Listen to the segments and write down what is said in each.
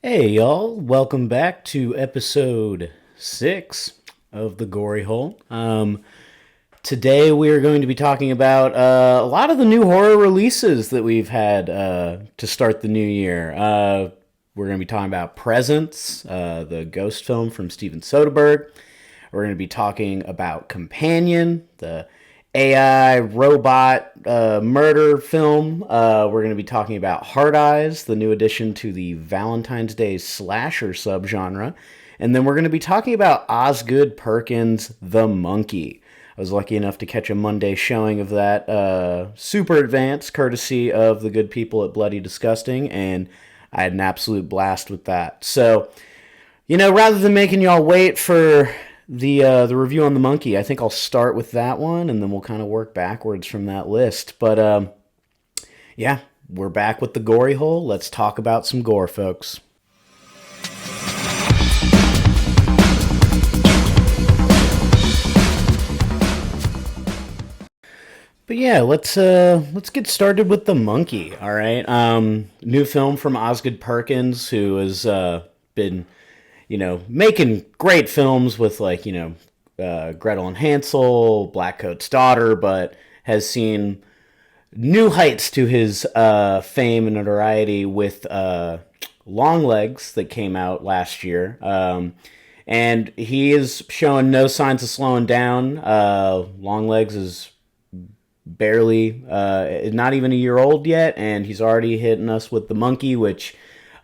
Hey y'all, welcome back to episode 6 of the Gory Hole. Today we are going to be talking about a lot of the new horror releases that we've had to start the new year. We're going to be talking about Presence, the ghost film from Steven Soderbergh. We're going to be talking about Companion, the AI robot murder film. We're going to be talking about Hard Eyes, the new addition to the Valentine's Day slasher subgenre. And then we're going to be talking about Osgood Perkins' The Monkey. I was lucky enough to catch a Monday showing of that super advanced, courtesy of the good people at Bloody Disgusting, and I had an absolute blast with that. So, rather than making y'all wait for the review on The Monkey, I think I'll start with that one, and then we'll kind of work backwards from that list. But yeah, we're back with the Gory Hole. Let's talk about some gore, folks. But yeah, let's get started with The Monkey. All right, new film from Osgood Perkins, who has been making great films with Gretel and Hansel, Blackcoat's Daughter, but has seen new heights to his fame and notoriety with Longlegs that came out last year. And he is showing no signs of slowing down. Longlegs is barely, not even a year old yet, and he's already hitting us with The Monkey, which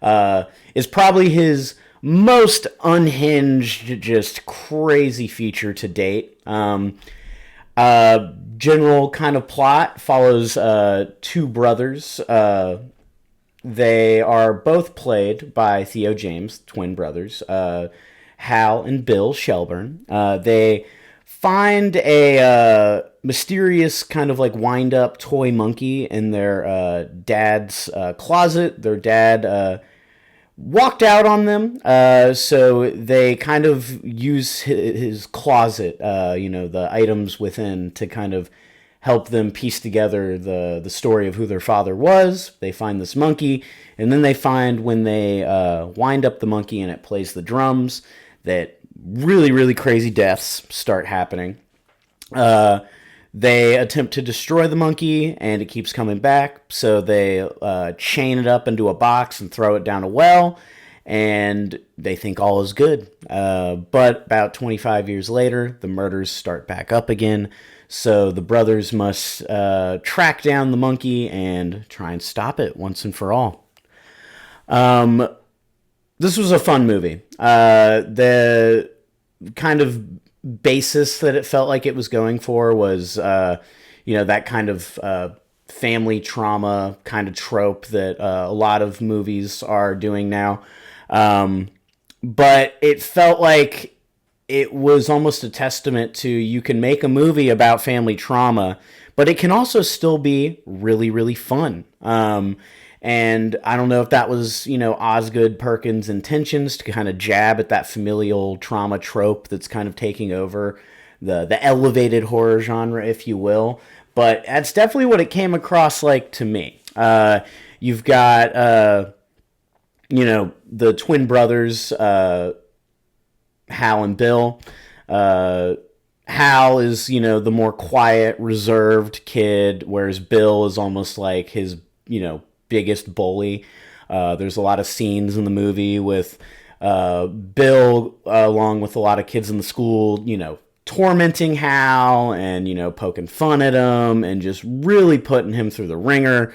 is probably his most unhinged, just crazy feature to date. General kind of plot follows two brothers. They are both played by Theo James, twin brothers, Hal and Bill Shelburne. They find a mysterious kind of wind-up toy monkey in their dad's closet. Their dad walked out on them, so they kind of use his closet, the items within, to kind of help them piece together the story of who their father was. They find this monkey, and then they find, when they wind up the monkey and it plays the drums, that really, really crazy deaths start happening. They attempt to destroy the monkey, and it keeps coming back, so they chain it up into a box and throw it down a well, and they think all is good. But about 25 years later, the murders start back up again, so the brothers must track down the monkey and try and stop it once and for all. This was a fun movie. The kind of basis that it felt like it was going for was, that kind of family trauma kind of trope that a lot of movies are doing now. But it felt like it was almost a testament to, you can make a movie about family trauma, but it can also still be really, really fun. And I don't know if that was, Osgood Perkins' intentions to kind of jab at that familial trauma trope that's kind of taking over the elevated horror genre, if you will. But that's definitely what it came across like to me. You've got, the twin brothers, Hal and Bill. Hal is, the more quiet, reserved kid, whereas Bill is almost like his, biggest bully. There's a lot of scenes in the movie with Bill, along with a lot of kids in the school, tormenting Hal and, poking fun at him and just really putting him through the ringer.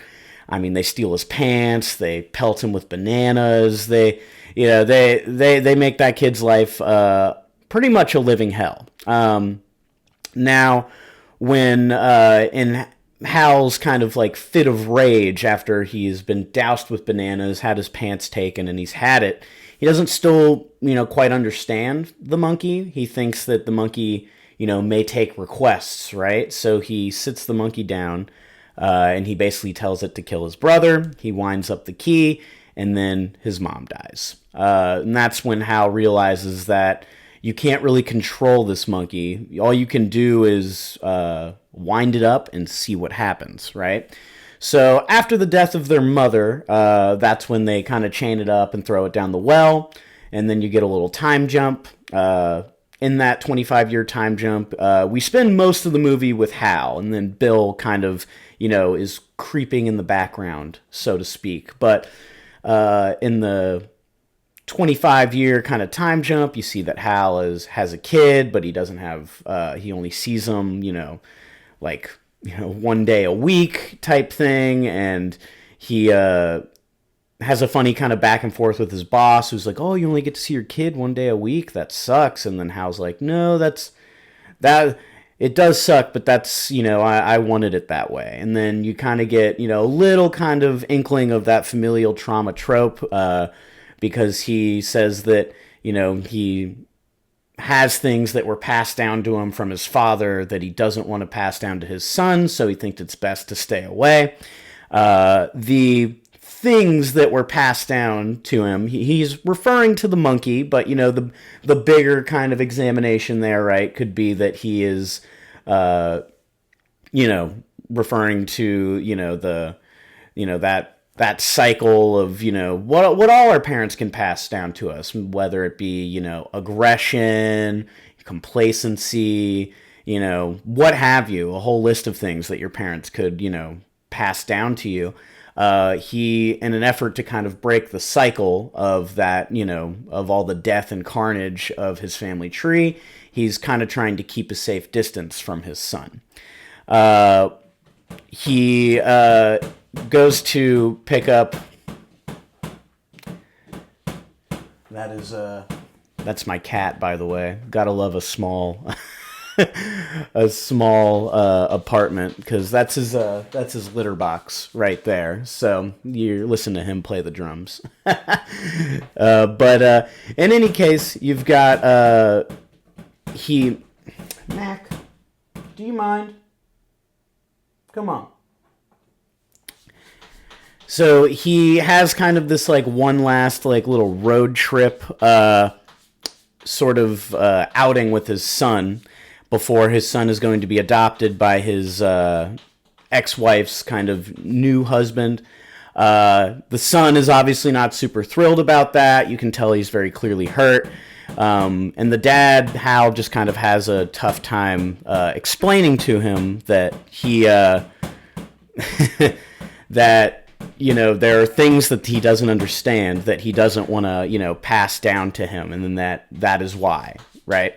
I mean, they steal his pants, they pelt him with bananas, they make that kid's life pretty much a living hell. Now, when in Hal's kind of fit of rage after he's been doused with bananas, had his pants taken, and he's had it, he doesn't still, quite understand the monkey. He thinks that the monkey, may take requests, right? So he sits the monkey down, and he basically tells it to kill his brother. He winds up the key, and then his mom dies. And that's when Hal realizes that you can't really control this monkey. All you can do is wind it up and see what happens, right? So after the death of their mother, that's when they kind of chain it up and throw it down the well. And then you get a little time jump. In that 25-year time jump, we spend most of the movie with Hal, and then Bill kind of, is creeping in the background, so to speak. But in the 25-year kind of time jump, you see that Hal has a kid, but he doesn't have, he only sees him, like, one day a week type thing, and he has a funny kind of back and forth with his boss, who's like, "Oh, you only get to see your kid one day a week? That sucks." And then Hal's like, "No, that it does suck, but that's I wanted it that way." And then you kind of get a little kind of inkling of that familial trauma trope, because he says that he has things that were passed down to him from his father that he doesn't want to pass down to his son, so he thinks it's best to stay away. The things that were passed down to him, he's referring to the monkey, but the bigger kind of examination there, right, could be that he is referring to that cycle of what all our parents can pass down to us, whether it be aggression, complacency, what have you, a whole list of things that your parents could pass down to you. He, in an effort to kind of break the cycle of that, of all the death and carnage of his family tree, he's kind of trying to keep a safe distance from his son. He goes to pick up. That's my cat, by the way. Gotta love a small apartment, because that's his litter box right there. So you listen to him play the drums. But in any case, you've got Mac, do you mind? Come on. So he has kind of this one last little road trip sort of outing with his son before his son is going to be adopted by his ex-wife's kind of new husband. The son is obviously not super thrilled about that. You can tell he's very clearly hurt. And the dad, Hal, just kind of has a tough time explaining to him that he that there are things that he doesn't understand, that he doesn't want to pass down to him, and then that is why, right?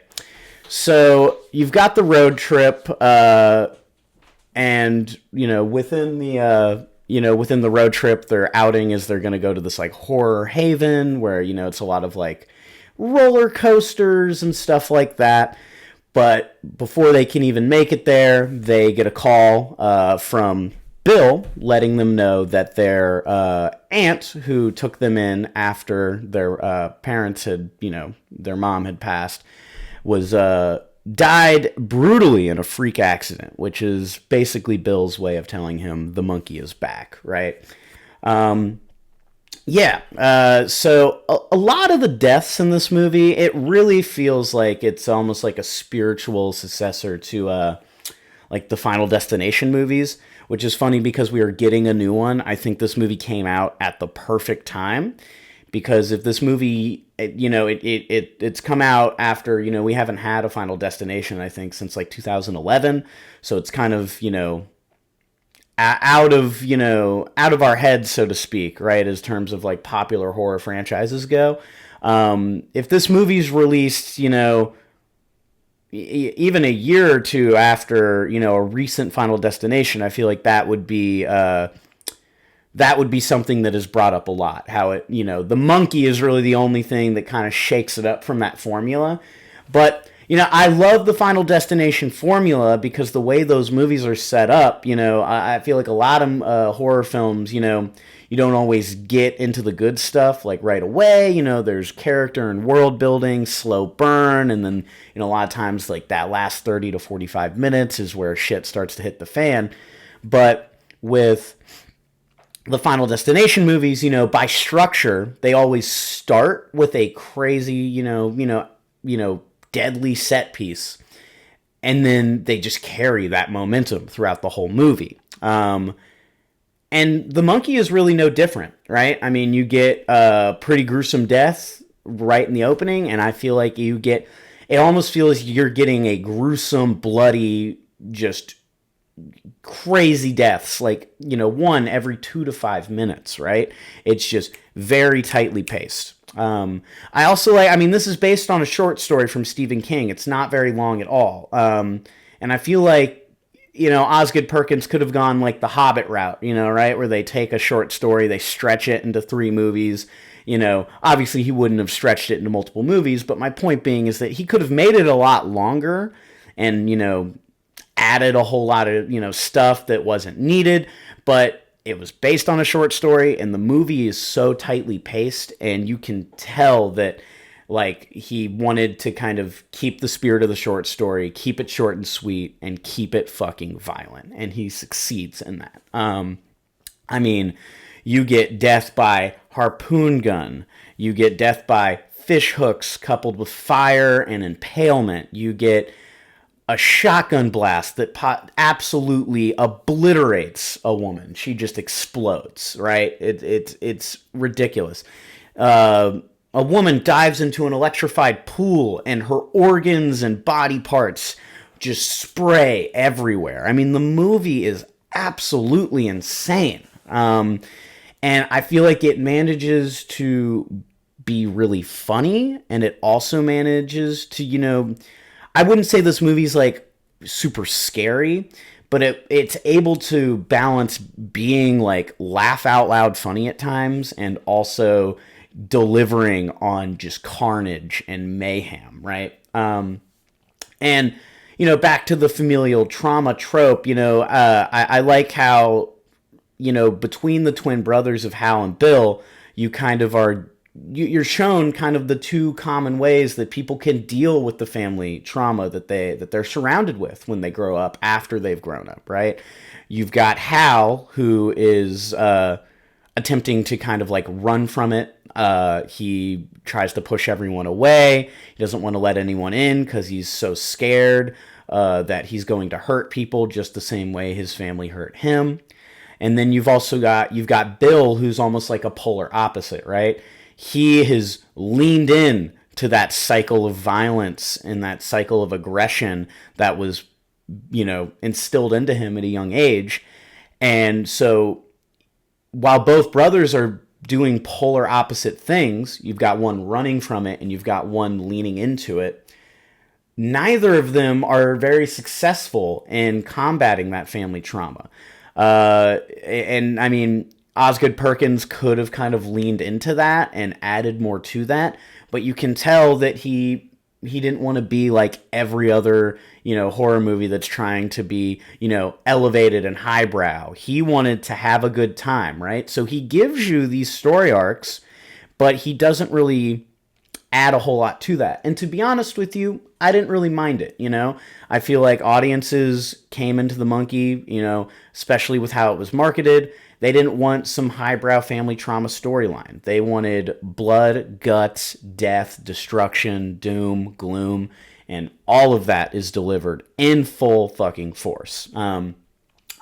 So you've got the road trip, and within the road trip, their outing is they're going to go to this horror haven where it's a lot of roller coasters and stuff like that. But before they can even make it there, they get a call from Bill letting them know that their aunt, who took them in after their parents had, their mom had passed, was died brutally in a freak accident, which is basically Bill's way of telling him the monkey is back, right? So a lot of the deaths in this movie, it really feels like it's almost like a spiritual successor to the Final Destination movies, which is funny because we are getting a new one. I think this movie came out at the perfect time, because if this movie, it's come out after, we haven't had a Final Destination, I think, since 2011. So it's kind of, out of our heads, so to speak, right, as terms of popular horror franchises go. If this movie's released, even a year or two after, a recent Final Destination, I feel like that would be something that is brought up a lot. How it, the monkey is really the only thing that kind of shakes it up from that formula. But, I love the Final Destination formula because the way those movies are set up, I feel like a lot of horror films, you don't always get into the good stuff right away. There's character and world building, slow burn, and then a lot of times that last 30 to 45 minutes is where shit starts to hit the fan. But with the Final Destination movies, by structure, they always start with a crazy, deadly set piece, and then they just carry that momentum throughout the whole movie. And the monkey is really no different, right? I mean, you get a pretty gruesome death right in the opening, and I feel like it almost feels you're getting a gruesome, bloody, just crazy deaths, like, one every 2 to 5 minutes, right? It's just very tightly paced. I also I mean, this is based on a short story from Stephen King. It's not very long at all. And I feel like, Osgood Perkins could have gone like the Hobbit route, right? Where they take a short story, they stretch it into 3 movies. Obviously he wouldn't have stretched it into multiple movies, but my point being is that he could have made it a lot longer and, added a whole lot of, stuff that wasn't needed, but it was based on a short story, and the movie is so tightly paced, and you can tell that, like, he wanted to kind of keep the spirit of the short story, keep it short and sweet, and keep it fucking violent, and he succeeds in that. I mean, you get death by harpoon gun, you get death by fish hooks coupled with fire and impalement, you get a shotgun blast that absolutely obliterates a woman. She just explodes, right? It's ridiculous. A woman dives into an electrified pool, and her organs and body parts just spray everywhere. I mean, the movie is absolutely insane. And I feel like it manages to be really funny, and it also manages to, I wouldn't say this movie's like super scary, but it's able to balance being like laugh out loud funny at times and also delivering on just carnage and mayhem, right? And back to the familial trauma trope, I like how, between the twin brothers of Hal and Bill, you kind of you're shown kind of the 2 common ways that people can deal with the family trauma that they're surrounded with when they grow up after they've grown up, right? You've got Hal, who is attempting to kind of like run from it. He tries to push everyone away. He doesn't want to let anyone in because he's so scared that he's going to hurt people just the same way his family hurt him. And then you've got Bill, who's almost like a polar opposite, right? He has leaned in to that cycle of violence and that cycle of aggression that was, instilled into him at a young age. And so while both brothers are doing polar opposite things, you've got one running from it and you've got one leaning into it. Neither of them are very successful in combating that family trauma. And I mean, Osgood Perkins could have kind of leaned into that and added more to that, but you can tell that he didn't want to be like every other, horror movie that's trying to be, elevated and highbrow. He wanted to have a good time, right? So he gives you these story arcs, but he doesn't really add a whole lot to that. And to be honest with you, I didn't really mind it, I feel like audiences came into The Monkey, especially with how it was marketed. They didn't want some highbrow family trauma storyline. They wanted blood, guts, death, destruction, doom, gloom, and all of that is delivered in full fucking force. I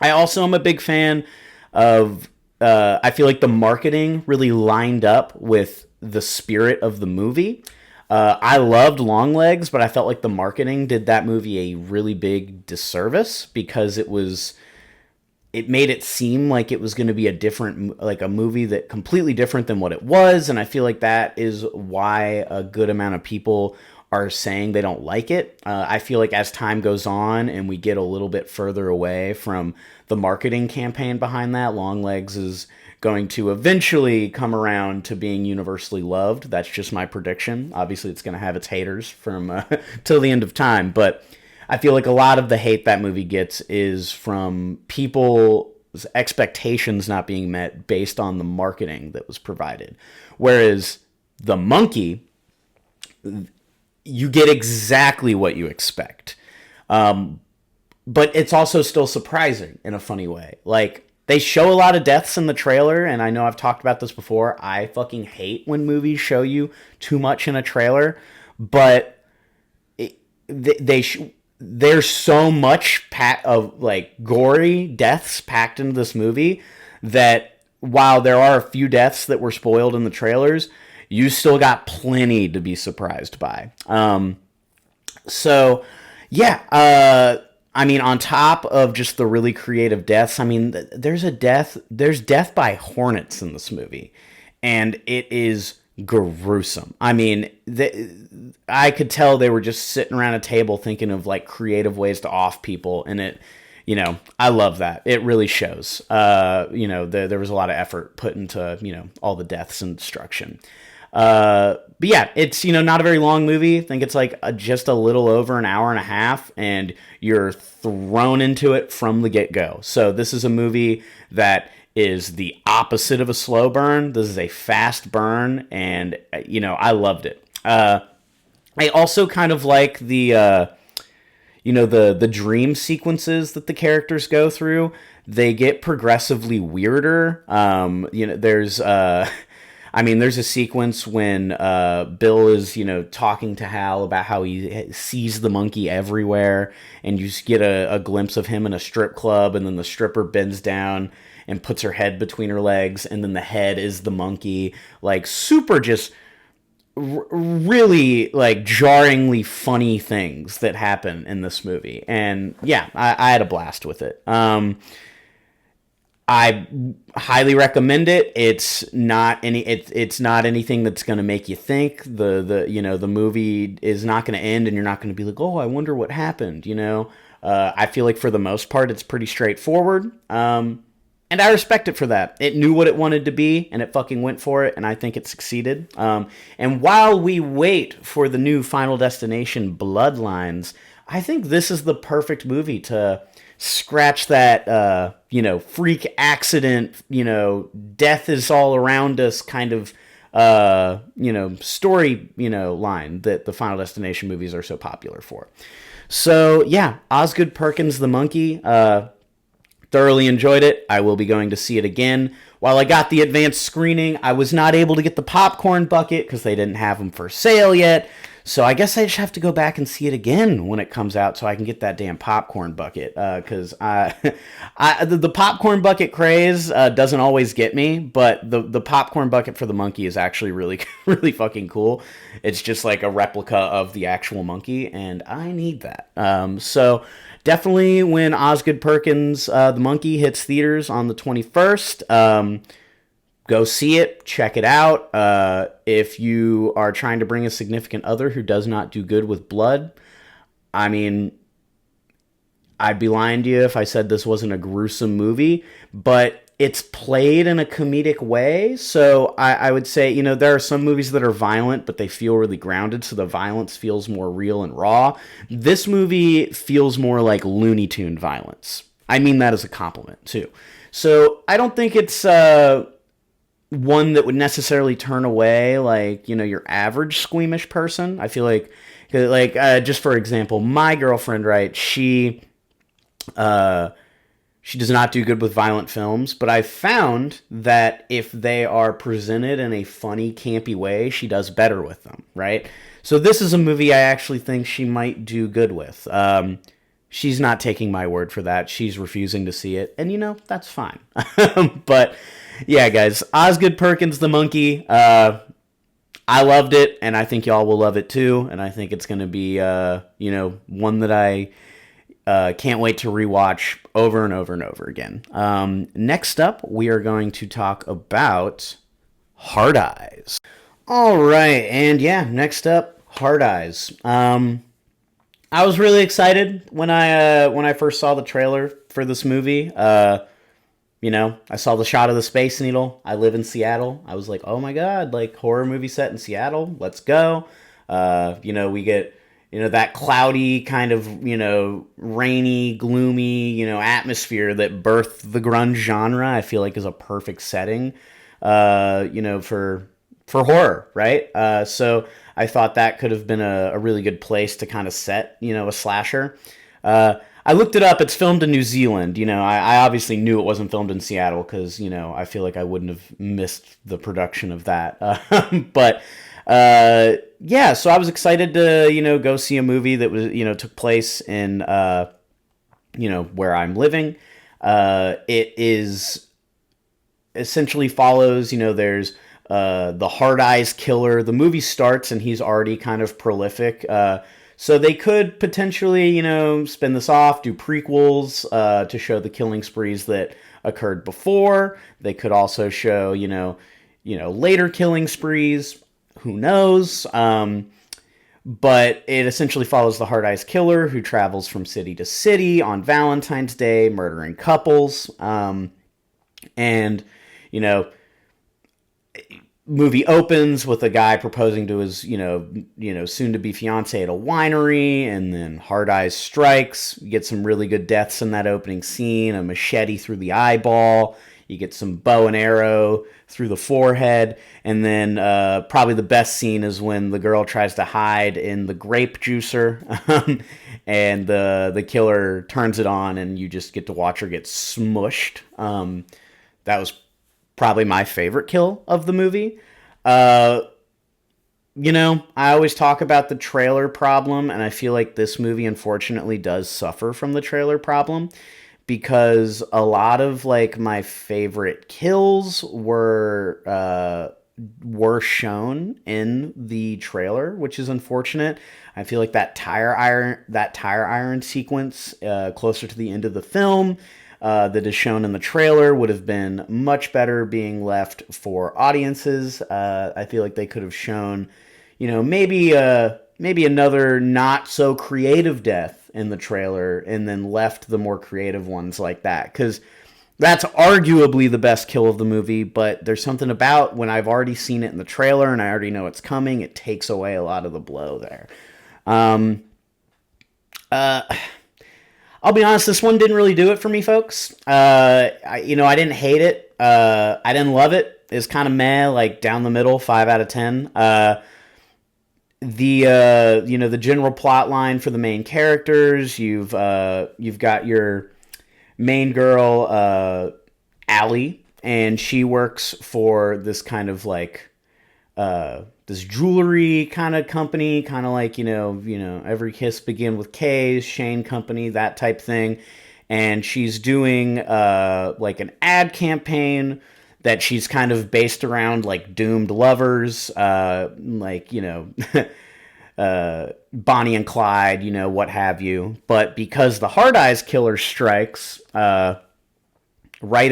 also am a big fan of, I feel like the marketing really lined up with the spirit of the movie. I loved Longlegs, but I felt like the marketing did that movie a really big disservice because it made it seem like it was going to be a movie that completely different than what it was. And I feel like that is why a good amount of people are saying they don't like it. I feel like as time goes on and we get a little bit further away from the marketing campaign behind that, Longlegs is going to eventually come around to being universally loved. That's just my prediction. Obviously, it's going to have its haters from till the end of time, but I feel like a lot of the hate that movie gets is from people's expectations not being met based on the marketing that was provided. Whereas The Monkey, you get exactly what you expect. But it's also still surprising in a funny way. Like, they show a lot of deaths in the trailer, and I know I've talked about this before. I fucking hate when movies show you too much in a trailer, but there's so much of like gory deaths packed into this movie that while there are a few deaths that were spoiled in the trailers, you still got plenty to be surprised by. So, yeah, I mean, on top of just the really creative deaths, I mean, there's death by hornets in this movie, and it is gruesome. I mean, I could tell they were just sitting around a table thinking of like creative ways to off people, and I love that. It really shows. There was a lot of effort put into, all the deaths and destruction. But yeah, it's, not a very long movie. I think it's like just a little over an hour and a half, and you're thrown into it from the get-go. So this is a movie that is the opposite of a slow burn. This is a fast burn, and, I loved it. I also kind of like the dream sequences that the characters go through. They get progressively weirder. There's a sequence when Bill is, talking to Hal about how he sees the monkey everywhere, and you just get a glimpse of him in a strip club, and then the stripper bends down and puts her head between her legs, and then the head is the monkey. Like, super just really, like, jarringly funny things that happen in this movie. And, yeah, I had a blast with it. I highly recommend it. It's not anything that's going to make you think. The movie is not going to end and you're not going to be like, "Oh, I wonder what happened," I feel like for the most part it's pretty straightforward. And I respect it for that. It knew what it wanted to be, and it fucking went for it, and I think it succeeded. And while we wait for the new Final Destination Bloodlines, I think this is the perfect movie to scratch that, freak accident, death is all around us kind of, story, line that the Final Destination movies are so popular for. So, yeah, Osgood Perkins the Monkey, thoroughly enjoyed it. I will be going to see it again. While I got the advanced screening, I was not able to get the popcorn bucket because they didn't have them for sale yet. So I guess I just have to go back and see it again when it comes out so I can get that damn popcorn bucket. Because the popcorn bucket craze doesn't always get me, but the popcorn bucket for the monkey is actually really, really fucking cool. It's just like a replica of the actual monkey, and I need that. So definitely when Osgood Perkins, the monkey, hits theaters on the 21st, go see it, check it out. If you are trying to bring a significant other who does not do good with blood, I mean, I'd be lying to you if I said this wasn't a gruesome movie, but it's played in a comedic way. So I would say, there are some movies that are violent, but they feel really grounded, so the violence feels more real and raw. This movie feels more like Looney Tune violence. I mean that as a compliment, too. So I don't think it's one that would necessarily turn away, like, your average squeamish person. I feel like just for example, my girlfriend, right, she does not do good with violent films, but I've found that if they are presented in a funny, campy way, she does better with them, right? So this is a movie I actually think she might do good with. She's not taking my word for that. She's refusing to see it, and that's fine. But yeah, guys, Osgood Perkins the Monkey, I loved it, and I think y'all will love it too, and I think it's going to be, one that I can't wait to rewatch over and over and over again. Next up, we are going to talk about Hard Eyes. All right, and yeah, next up, Hard Eyes. I was really excited when I first saw the trailer for this movie. I saw the shot of the Space Needle. I live in Seattle. I was like, oh my god, like, horror movie set in Seattle. Let's go. We get, that cloudy kind of, rainy, gloomy, atmosphere that birthed the grunge genre. I feel like is a perfect setting, for horror, right? So I thought that could have been a really good place to kind of set, a slasher. I looked it up. It's filmed in New Zealand. I obviously knew it wasn't filmed in Seattle because, I feel like I wouldn't have missed the production of that. But yeah, so I was excited to, go see a movie that was, took place in, where I'm living. It is essentially follows, there's the Hard Eyes Killer. The movie starts and he's already kind of prolific. So they could potentially, spin this off, do prequels to show the killing sprees that occurred before. They could also show, later killing sprees. Who knows? But it essentially follows the Hard Eyes Killer who travels from city to city on Valentine's Day, murdering couples. And, you know, movie opens with a guy proposing to his, soon to be fiance at a winery, and then Hard Eyes strikes. You get some really good deaths in that opening scene, a machete through the eyeball. You get some bow and arrow through the forehead. And then probably the best scene is when the girl tries to hide in the grape juicer and the killer turns it on and you just get to watch her get smushed. That was probably my favorite kill of the movie. I always talk about the trailer problem, and I feel like this movie unfortunately does suffer from the trailer problem, because a lot of like my favorite kills were shown in the trailer, which is unfortunate. I feel like that tire iron sequence closer to the end of the film that is shown in the trailer would have been much better being left for audiences. I feel like they could have shown, maybe another not so creative death in the trailer and then left the more creative ones like that, because that's arguably the best kill of the movie. But there's something about when I've already seen it in the trailer and I already know it's coming, it takes away a lot of the blow there. I'll be honest, this one didn't really do it for me, folks. I didn't hate it. I didn't love it. It's kind of meh, like down the middle, 5 out of 10. The general plot line for the main characters, you've got your main girl, Allie, and she works for this kind of like this jewelry kind of company, kind of like Every Kiss Begin with K's, Shane Company, that type thing. And she's doing like an ad campaign that she's kind of based around like doomed lovers, Bonnie and Clyde, what have you. But because the Hard Eyes Killer strikes right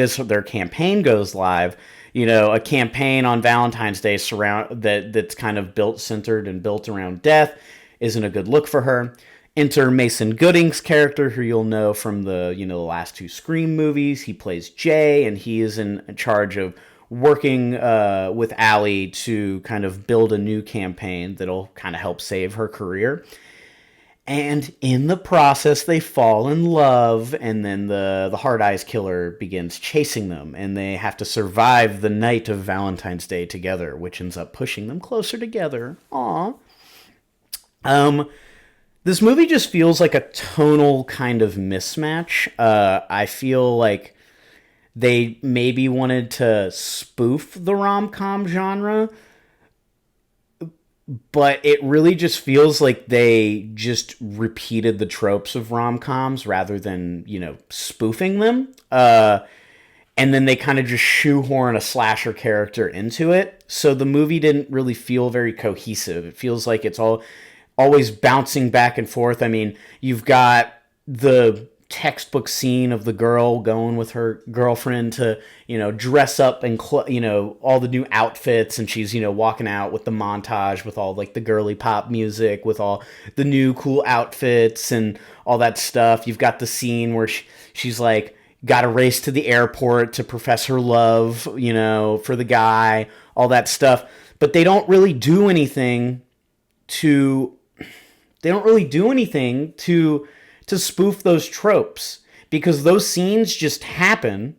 as their campaign goes live, a campaign on Valentine's Day that's kind of centered and built around death isn't a good look for her. Enter Mason Gooding's character, who you'll know from the last 2 Scream movies. He plays Jay, and he is in charge of working with Allie to kind of build a new campaign that'll kind of help save her career. And in the process, they fall in love, and then the Hard Eyes Killer begins chasing them, and they have to survive the night of Valentine's Day together, which ends up pushing them closer together. Aww. This movie just feels like a tonal kind of mismatch. I feel like they maybe wanted to spoof the rom-com genre, but it really just feels like they just repeated the tropes of rom-coms rather than, spoofing them. And then they kind of just shoehorn a slasher character into it. So the movie didn't really feel very cohesive. It feels like it's always bouncing back and forth. I mean, you've got the textbook scene of the girl going with her girlfriend to, dress up and, all the new outfits. And she's, walking out with the montage with all like the girly pop music, with all the new cool outfits and all that stuff. You've got the scene where she's like, got to race to the airport to profess her love, for the guy, all that stuff. But they don't really do anything to spoof those tropes, because those scenes just happen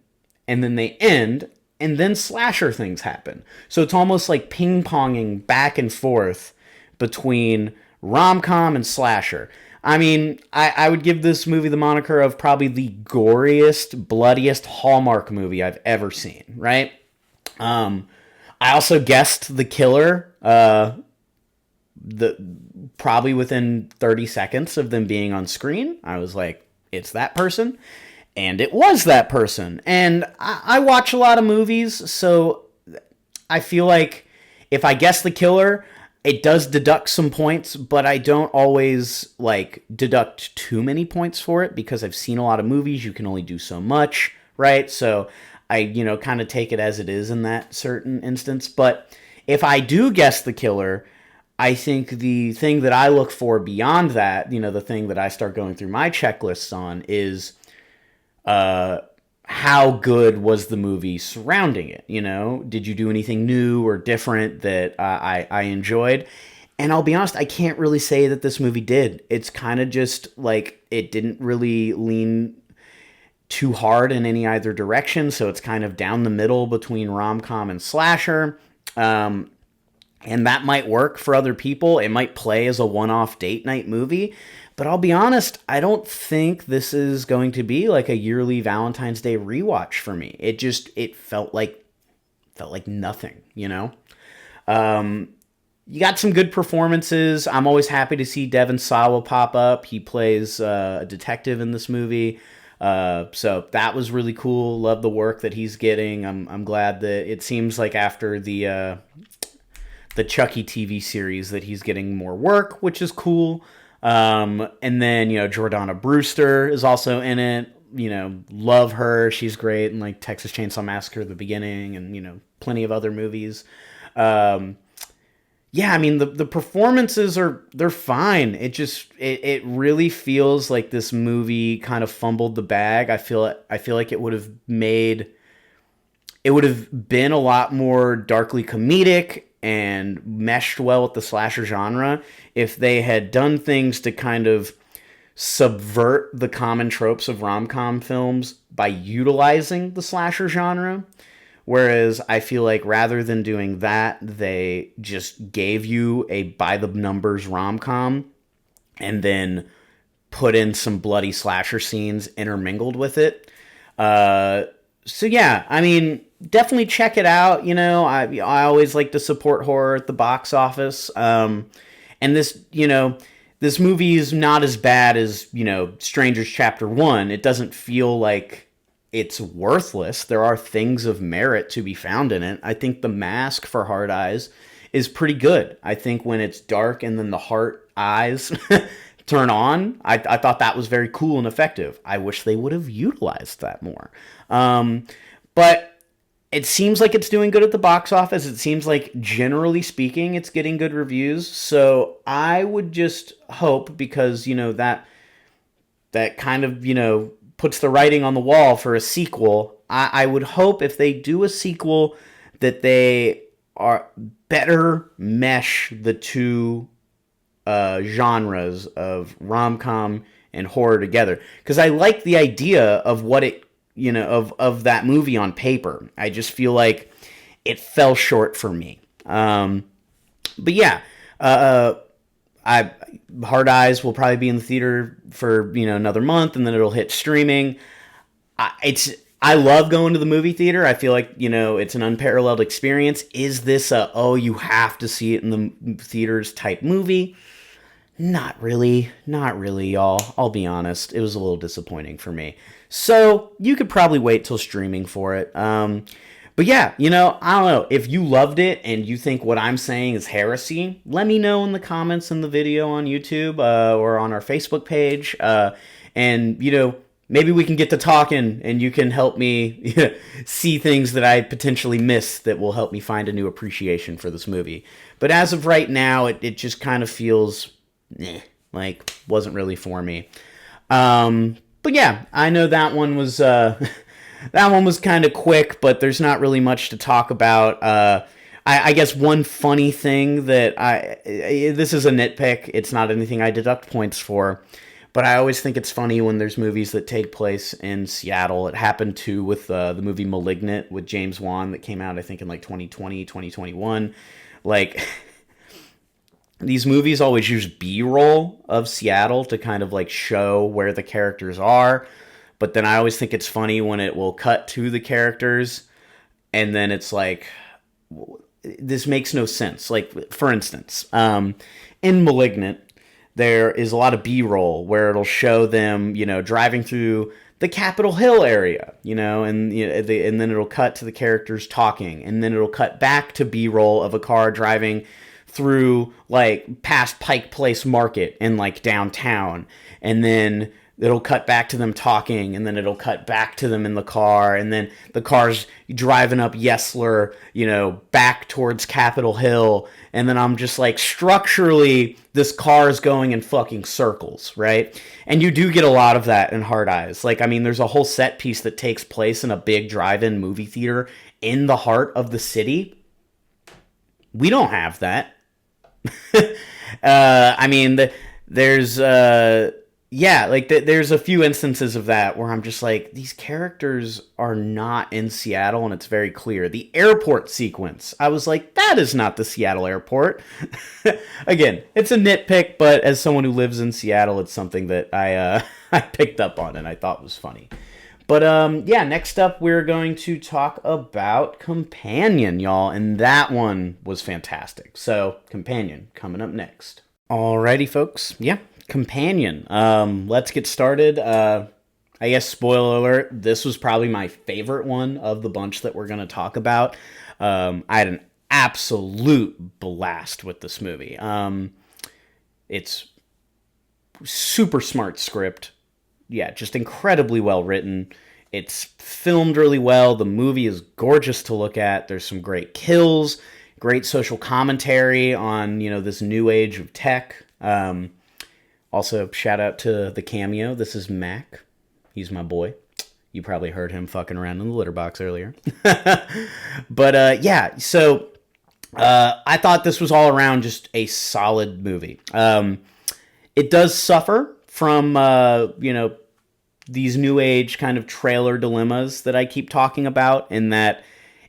and then they end and then slasher things happen. So it's almost like ping-ponging back and forth between rom-com and slasher. I mean, I would give this movie the moniker of probably the goriest, bloodiest Hallmark movie I've ever seen, right? I also guessed the killer probably within 30 seconds of them being on screen. I was like, it's that person. And it was that person. And I watch a lot of movies, so I feel like if I guess the killer, it does deduct some points, but I don't always like deduct too many points for it because I've seen a lot of movies. You can only do so much, right? So I, kind of take it as it is in that certain instance. But if I do guess the killer, I think the thing that I look for beyond that, the thing that I start going through my checklists on is how good was the movie surrounding it? Did you do anything new or different that I enjoyed? And I'll be honest, I can't really say that this movie did. It's kind of just like it didn't really lean too hard in any either direction, so it's kind of down the middle between rom-com and slasher. And that might work for other people. It might play as a one-off date night movie. But I'll be honest, I don't think this is going to be like a yearly Valentine's Day rewatch for me. It felt like nothing, You got some good performances. I'm always happy to see Devon Sawa pop up. He plays a detective in this movie. So that was really cool. Love the work that he's getting. I'm glad that it seems like after the Chucky TV series that he's getting more work, which is cool. And then, Jordana Brewster is also in it. Love her. She's great in like Texas Chainsaw Massacre at the beginning and, plenty of other movies. Yeah, I mean, the performances they're fine. It really feels like this movie kind of fumbled the bag. I feel like it would have been a lot more darkly comedic and meshed well with the slasher genre if they had done things to kind of subvert the common tropes of rom-com films by utilizing the slasher genre. Whereas I feel like rather than doing that, they just gave you a by-the-numbers rom-com and then put in some bloody slasher scenes intermingled with it. So yeah, I mean, definitely check it out. I always like to support horror at the box office. And this, this movie is not as bad as, Strangers Chapter 1. It doesn't feel like it's worthless. There are things of merit to be found in it. I think the mask for Hard Eyes is pretty good. I think when it's dark and then the heart eyes turn on, I thought that was very cool and effective. I wish they would have utilized that more. But it seems like it's doing good at the box office. It seems like, generally speaking, it's getting good reviews. So I would just hope, because, that kind of, puts the writing on the wall for a sequel. I would hope if they do a sequel that they are better mesh the two genres of rom-com and horror together. Because I like the idea of what it, of that movie on paper. I just feel like it fell short for me. But yeah, Hard Eyes will probably be in the theater for another month, and then it'll hit streaming. I love going to the movie theater. I feel like it's an unparalleled experience. Is this you have to see it in the theaters type movie? Not really, y'all. I'll be honest. It was a little disappointing for me. So you could probably wait till streaming for it. But yeah, I don't know. If you loved it and you think what I'm saying is heresy, let me know in the comments in the video on YouTube or on our Facebook page. And, maybe we can get to talking and you can help me see things that I potentially missed that will help me find a new appreciation for this movie. But as of right now, it just kind of feels like wasn't really for me. But yeah, I know that one was that one was kind of quick, but there's not really much to talk about. I guess one funny thing that this is a nitpick. It's not anything I deduct points for, but I always think it's funny when there's movies that take place in Seattle. It happened too with the movie Malignant with James Wan that came out, I think, in like 2020, 2021. Like, these movies always use B-roll of Seattle to kind of like show where the characters are. But then I always think it's funny when it will cut to the characters and then it's like, this makes no sense. Like, for instance, in Malignant, there is a lot of B-roll where it'll show them, driving through the Capitol Hill area, and and then it'll cut to the characters talking, and then it'll cut back to B-roll of a car driving through like past Pike Place Market in like downtown, and then it'll cut back to them talking, and then it'll cut back to them in the car, and then the car's driving up Yesler, back towards Capitol Hill, and then I'm just like, structurally, this car is going in fucking circles, right? And you do get a lot of that in Hard Eyes. Like, I mean, there's a whole set piece that takes place in a big drive-in movie theater in the heart of the city. We don't have that. I mean, there's there's a few instances of that where I'm just like, these characters are not in Seattle, and it's very clear. The airport sequence, I was like, that is not the Seattle airport. Again, it's a nitpick, but as someone who lives in Seattle, it's something that I picked up on and I thought was funny. But next up we're going to talk about Companion, y'all, and that one was fantastic. So, Companion coming up next. Alrighty, folks. Yeah, Companion. Let's get started. I guess, spoiler alert, this was probably my favorite one of the bunch that we're going to talk about. I had an absolute blast with this movie. It's super smart script. Yeah, just incredibly well written. It's filmed really well. The movie is gorgeous to look at. There's some great kills, great social commentary on, this new age of tech. Also, shout out to the cameo. This is Mac. He's my boy. You probably heard him fucking around in the litter box earlier. But so I thought this was all around just a solid movie. It does suffer from, these new age kind of trailer dilemmas that I keep talking about, in that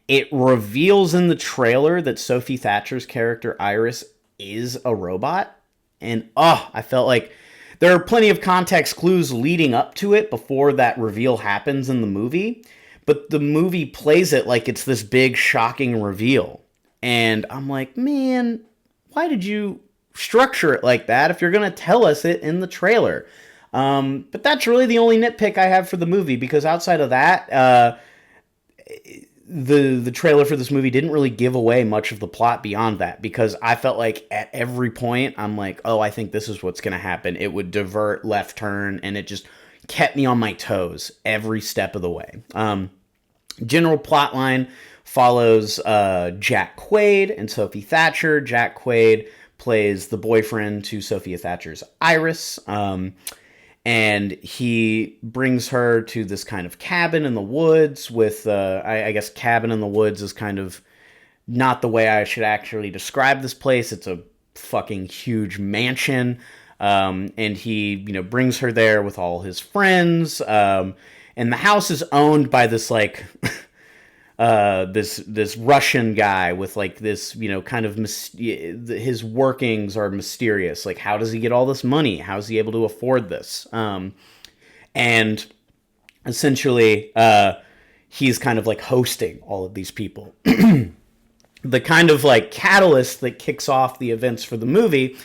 it reveals in the trailer that Sophie Thatcher's character Iris is a robot. And I felt like there are plenty of context clues leading up to it before that reveal happens in the movie, but the movie plays it like it's this big shocking reveal. And I'm like, man, why did you structure it like that if you're going to tell us it in the trailer? But that's really the only nitpick I have for the movie, because outside of that, the trailer for this movie didn't really give away much of the plot beyond that, because I felt like at every point I'm like, oh, I think this is what's going to happen. It would divert, left turn, and it just kept me on my toes every step of the way. General plot line follows Jack Quaid and Sophie Thatcher. Jack Quaid plays the boyfriend to Sophia Thatcher's Iris, and he brings her to this kind of cabin in the woods with, I guess cabin in the woods is kind of not the way I should actually describe this place. It's a fucking huge mansion, and he, brings her there with all his friends, and the house is owned by this, like, this Russian guy with, like, this, kind of his workings are mysterious. Like, how does he get all this money? How is he able to afford this? And essentially, he's kind of like hosting all of these people. The kind of like catalyst that kicks off the events for the movie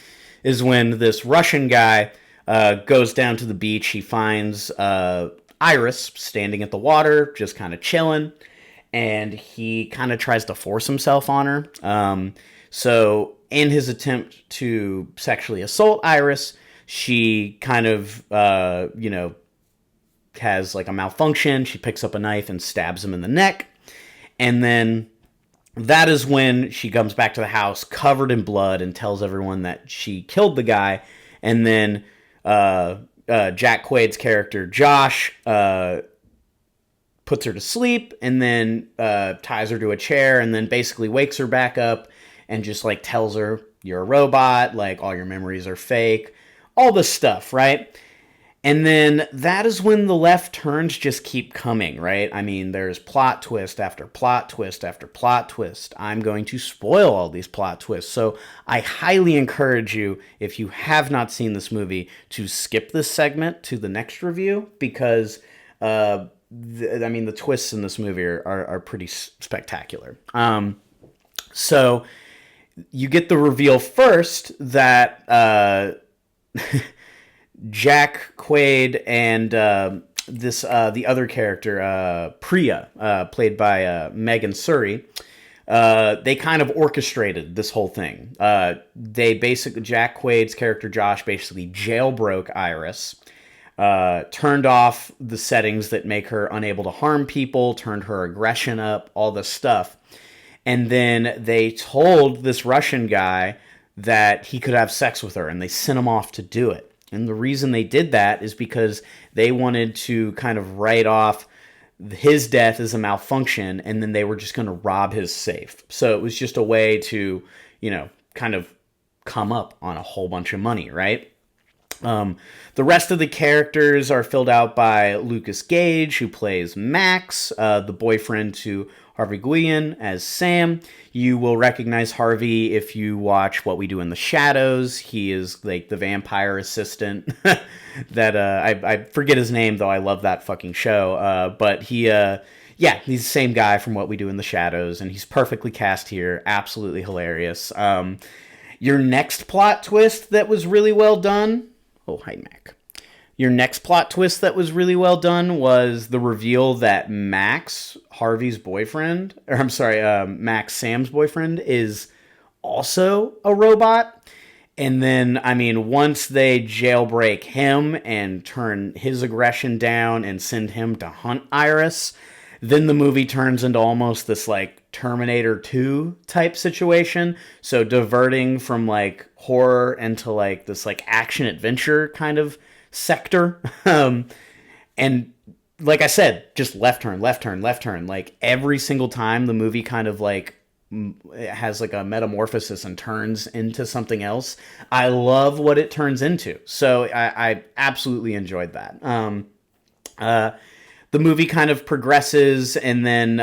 is when this Russian guy goes down to the beach. He finds Iris standing at the water, just kind of chilling. And he kind of tries to force himself on her. So in his attempt to sexually assault Iris, she kind of, has like a malfunction. She picks up a knife and stabs him in the neck. And then that is when she comes back to the house covered in blood and tells everyone that she killed the guy. And then Jack Quaid's character, Josh, puts her to sleep, and then ties her to a chair, and then basically wakes her back up and just like tells her, you're a robot, like all your memories are fake, all this stuff, right? And then that is when the left turns just keep coming, right? I mean, there's plot twist after plot twist after plot twist. I'm going to spoil all these plot twists, so I highly encourage you, if you have not seen this movie, to skip this segment to the next review, because the twists in this movie are pretty spectacular. So you get the reveal first that Jack Quaid and the other character, Priya, played by Megan Surrey. They kind of orchestrated this whole thing. They basically, Jack Quaid's character Josh basically jailbroke Iris, turned off the settings that make her unable to harm people, turned her aggression up, all this stuff. And then they told this Russian guy that he could have sex with her, and they sent him off to do it. And the reason they did that is because they wanted to kind of write off his death as a malfunction, and then they were just going to rob his safe. So it was just a way to, kind of come up on a whole bunch of money, right? The rest of the characters are filled out by Lucas Gage, who plays Max, the boyfriend to Harvey Guillen as Sam. You will recognize Harvey if you watch What We Do in the Shadows. He is like the vampire assistant that I forget his name, though I love that fucking show. But he's the same guy from What We Do in the Shadows, and he's perfectly cast here. Absolutely hilarious. Your next plot twist that was really well done. Oh, hi, Mac. Your next plot twist that was really well done was the reveal that Max, Harvey's boyfriend, Max, Sam's boyfriend, is also a robot. And then, once they jailbreak him and turn his aggression down and send him to hunt Iris, then the movie turns into almost this, like, Terminator 2 type situation. So diverting from, like, horror into, like, this, like, action-adventure kind of sector. And like I said, just left turn, left turn, left turn. Like, every single time the movie kind of, like, it has, like, a metamorphosis and turns into something else. I love what it turns into. So I absolutely enjoyed that. The movie kind of progresses, and then,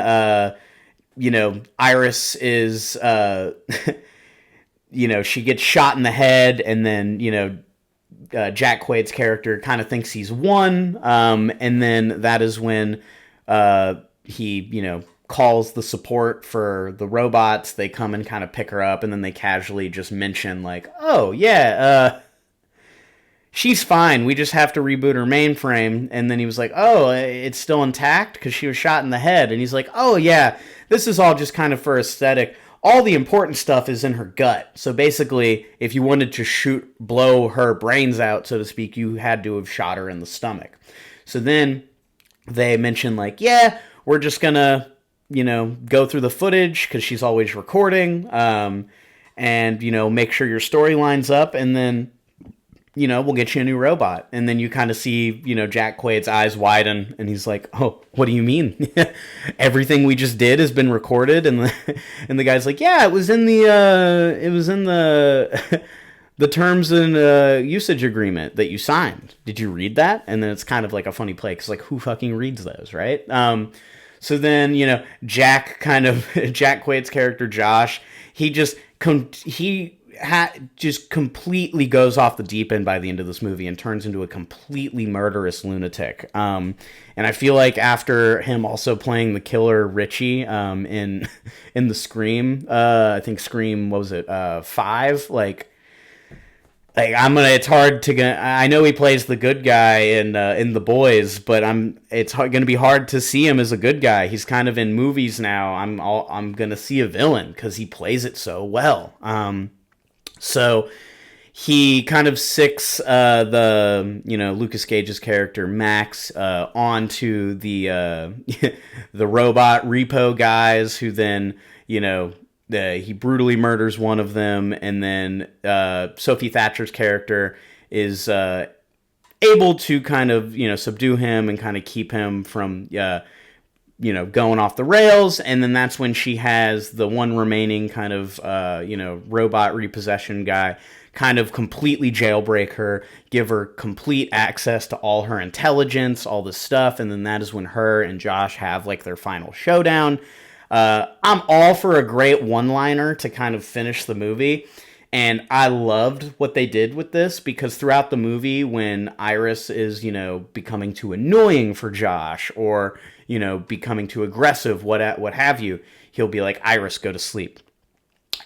Iris is, she gets shot in the head, and then, Jack Quaid's character kind of thinks he's won, and then that is when he, calls the support for the robots. They come and kind of pick her up, and then they casually just mention, like, oh, yeah, she's fine. We just have to reboot her mainframe. And then he was like, oh, it's still intact because she was shot in the head. And he's like, oh, yeah, this is all just kind of for aesthetic. All the important stuff is in her gut. So basically, if you wanted to blow her brains out, so to speak, you had to have shot her in the stomach. So then they mention, like, yeah, we're just going to, go through the footage because she's always recording, and, make sure your story lines up, and then, we'll get you a new robot. And then you kind of see, Jack Quaid's eyes widen, and he's like, oh, what do you mean? Everything we just did has been recorded? And the guy's like, yeah, it was in the the terms and usage agreement that you signed. Did you read that? And then it's kind of like a funny play, because, like, who fucking reads those, right? So then, Jack Quaid's character, Josh, he just completely goes off the deep end by the end of this movie and turns into a completely murderous lunatic. And I feel like after him also playing the killer Richie in the Scream, I think Scream, what was it, 5? It's hard to get. I know he plays the good guy in The Boys, but it's going to be hard to see him as a good guy. He's kind of in movies now. I'm going to see a villain because he plays it so well. So he kind of sicks Lucas Gage's character Max onto the the robot repo guys, who then he brutally murders one of them, and then Sophie Thatcher's character is able to kind of subdue him and kind of keep him from going off the rails. And then that's when she has the one remaining kind of, robot repossession guy kind of completely jailbreak her, give her complete access to all her intelligence, all this stuff. And then that is when her and Josh have, like, their final showdown. I'm all for a great one-liner to kind of finish the movie. And I loved what they did with this, because throughout the movie, when Iris is, becoming too annoying for Josh, or, becoming too aggressive, what have you, he'll be like, Iris, go to sleep.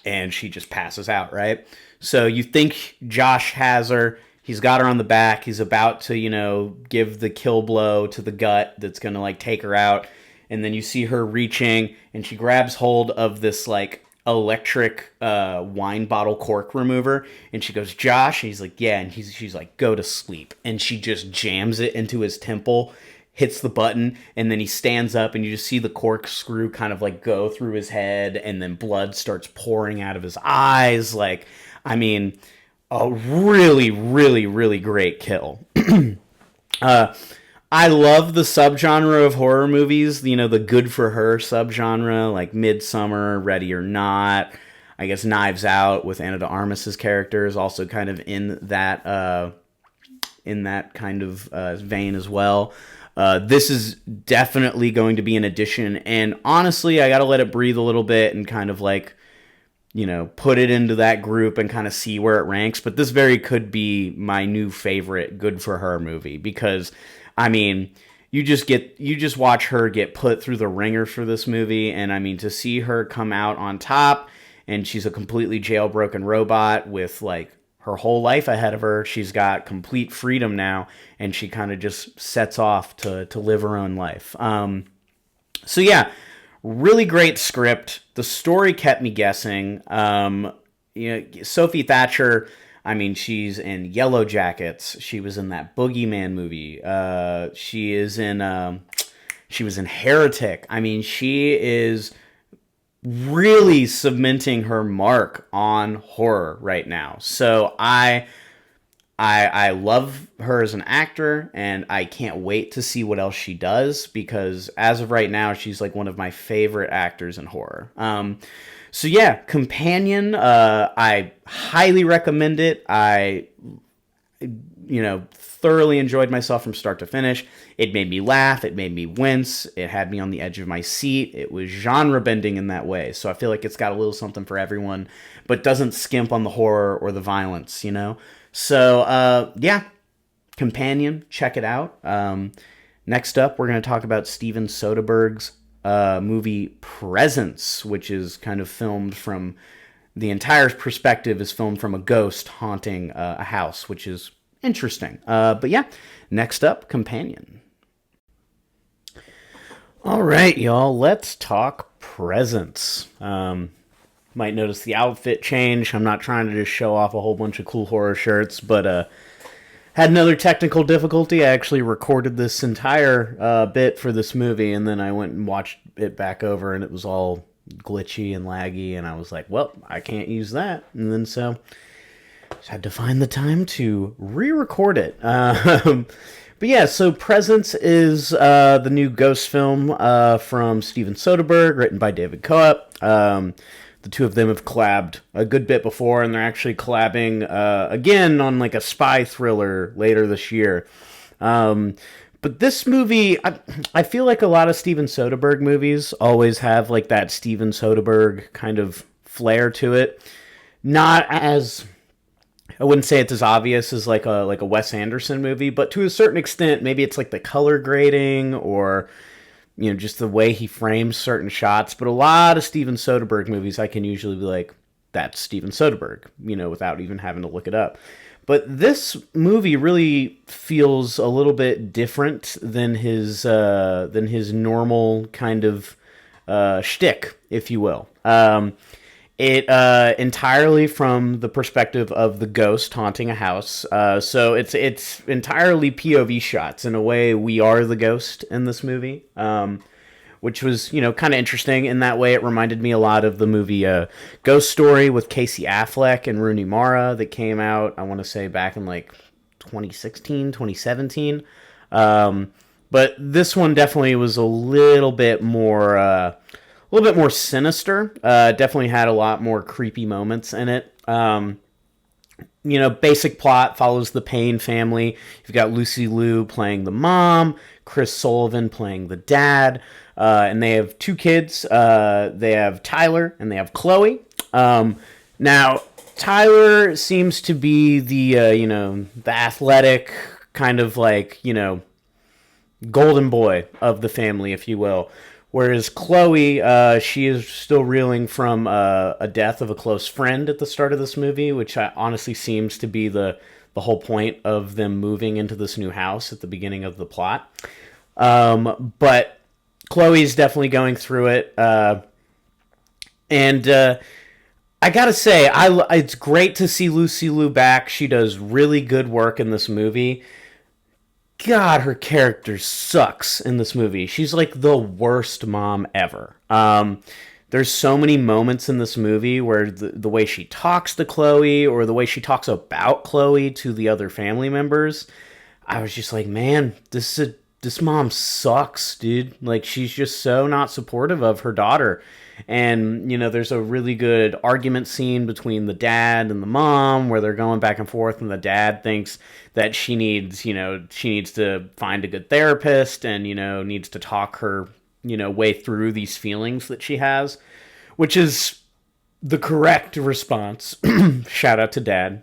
And she just passes out, right? So you think Josh has her, He's got her on the back. He's about to, give the kill blow to the gut that's going to, like, take her out. And then you see her reaching, and she grabs hold of this, like, electric wine bottle cork remover. And she goes, Josh? And he's like, yeah. And she's like, go to sleep. And she just jams it into his temple, hits the button, and then he stands up, and you just see the corkscrew kind of, like, go through his head, and then blood starts pouring out of his eyes. Like, I mean, a really, really, really great kill. I love the subgenre of horror movies, the good for her subgenre, like Midsummer, Ready or Not. I guess Knives Out with Ana de Armas's character is also kind of in that kind of vein as well. This is definitely going to be an addition, and honestly, I gotta let it breathe a little bit and kind of like, put it into that group and kind of see where it ranks. But this very could be my new favorite good for her movie, because, I mean, you just watch her get put through the ringer for this movie, and I mean, to see her come out on top, and she's a completely jailbroken robot with, like, her whole life ahead of her. She's got complete freedom now, and she kind of just sets off to live her own life. So yeah, really great script. The story kept me guessing. Sophie Thatcher, I mean, she's in Yellow Jackets. She was in that Boogeyman movie. She was in Heretic. I mean, she is really cementing her mark on horror right now. So I love her as an actor, and I can't wait to see what else she does, because as of right now, she's like one of my favorite actors in horror. So yeah, Companion, I highly recommend it. I thoroughly enjoyed myself from start to finish. It made me laugh. It made me wince. It had me on the edge of my seat. It was genre bending in that way. So I feel like it's got a little something for everyone, but doesn't skimp on the horror or the violence, So, yeah, Companion, check it out. Next up, we're going to talk about Steven Soderbergh's movie Presence, which is kind of filmed from, the entire perspective is filmed from a ghost haunting a house, which is interesting. But yeah, next up, Companion. All right, y'all, let's talk Presence. Might notice the outfit change. I'm not trying to just show off a whole bunch of cool horror shirts, but had another technical difficulty. I actually recorded this entire bit for this movie, and then I went and watched it back over, and it was all glitchy and laggy, and I was like, well, I can't use that. And then so just had to find the time to re-record it. But yeah, so Presence is the new ghost film from Steven Soderbergh, written by David Coep. The two of them have collabed a good bit before, and they're actually collabing again on like a spy thriller later this year. But this movie, I feel like a lot of Steven Soderbergh movies always have like that Steven Soderbergh kind of flair to it. Not as, I wouldn't say it's as obvious as like a Wes Anderson movie, but to a certain extent, maybe it's like the color grading or just the way he frames certain shots. But a lot of Steven Soderbergh movies, I can usually be like, that's Steven Soderbergh, without even having to look it up. But this movie really feels a little bit different than his normal kind of shtick, if you will. It entirely from the perspective of the ghost haunting a house. So it's entirely POV shots. In a way, we are the ghost in this movie, which was kind of interesting. In that way, it reminded me a lot of the movie Ghost Story with Casey Affleck and Rooney Mara that came out, I want to say, back in like 2016, 2017. But this one definitely was a little bit more sinister. Definitely had a lot more creepy moments in it. Basic plot follows the Payne family. You've got Lucy Liu playing the mom, Chris Sullivan playing the dad, and they have two kids. They have Tyler and they have Chloe. Now, Tyler seems to be the athletic kind of like, golden boy of the family, if you will. Whereas Chloe, she is still reeling from a death of a close friend at the start of this movie, which honestly seems to be the whole point of them moving into this new house at the beginning of the plot. But Chloe's definitely going through it. And I gotta say, it's great to see Lucy Liu back. She does really good work in this movie. God, her character sucks in this movie. She's like the worst mom ever. There's so many moments in this movie where the way she talks to Chloe or the way she talks about Chloe to the other family members, I was just like, man, this mom sucks, dude. Like, she's just so not supportive of her daughter. And, there's a really good argument scene between the dad and the mom where they're going back and forth, and the dad thinks that she needs to find a good therapist and, needs to talk her, way through these feelings that she has, which is the correct response. Shout out to dad.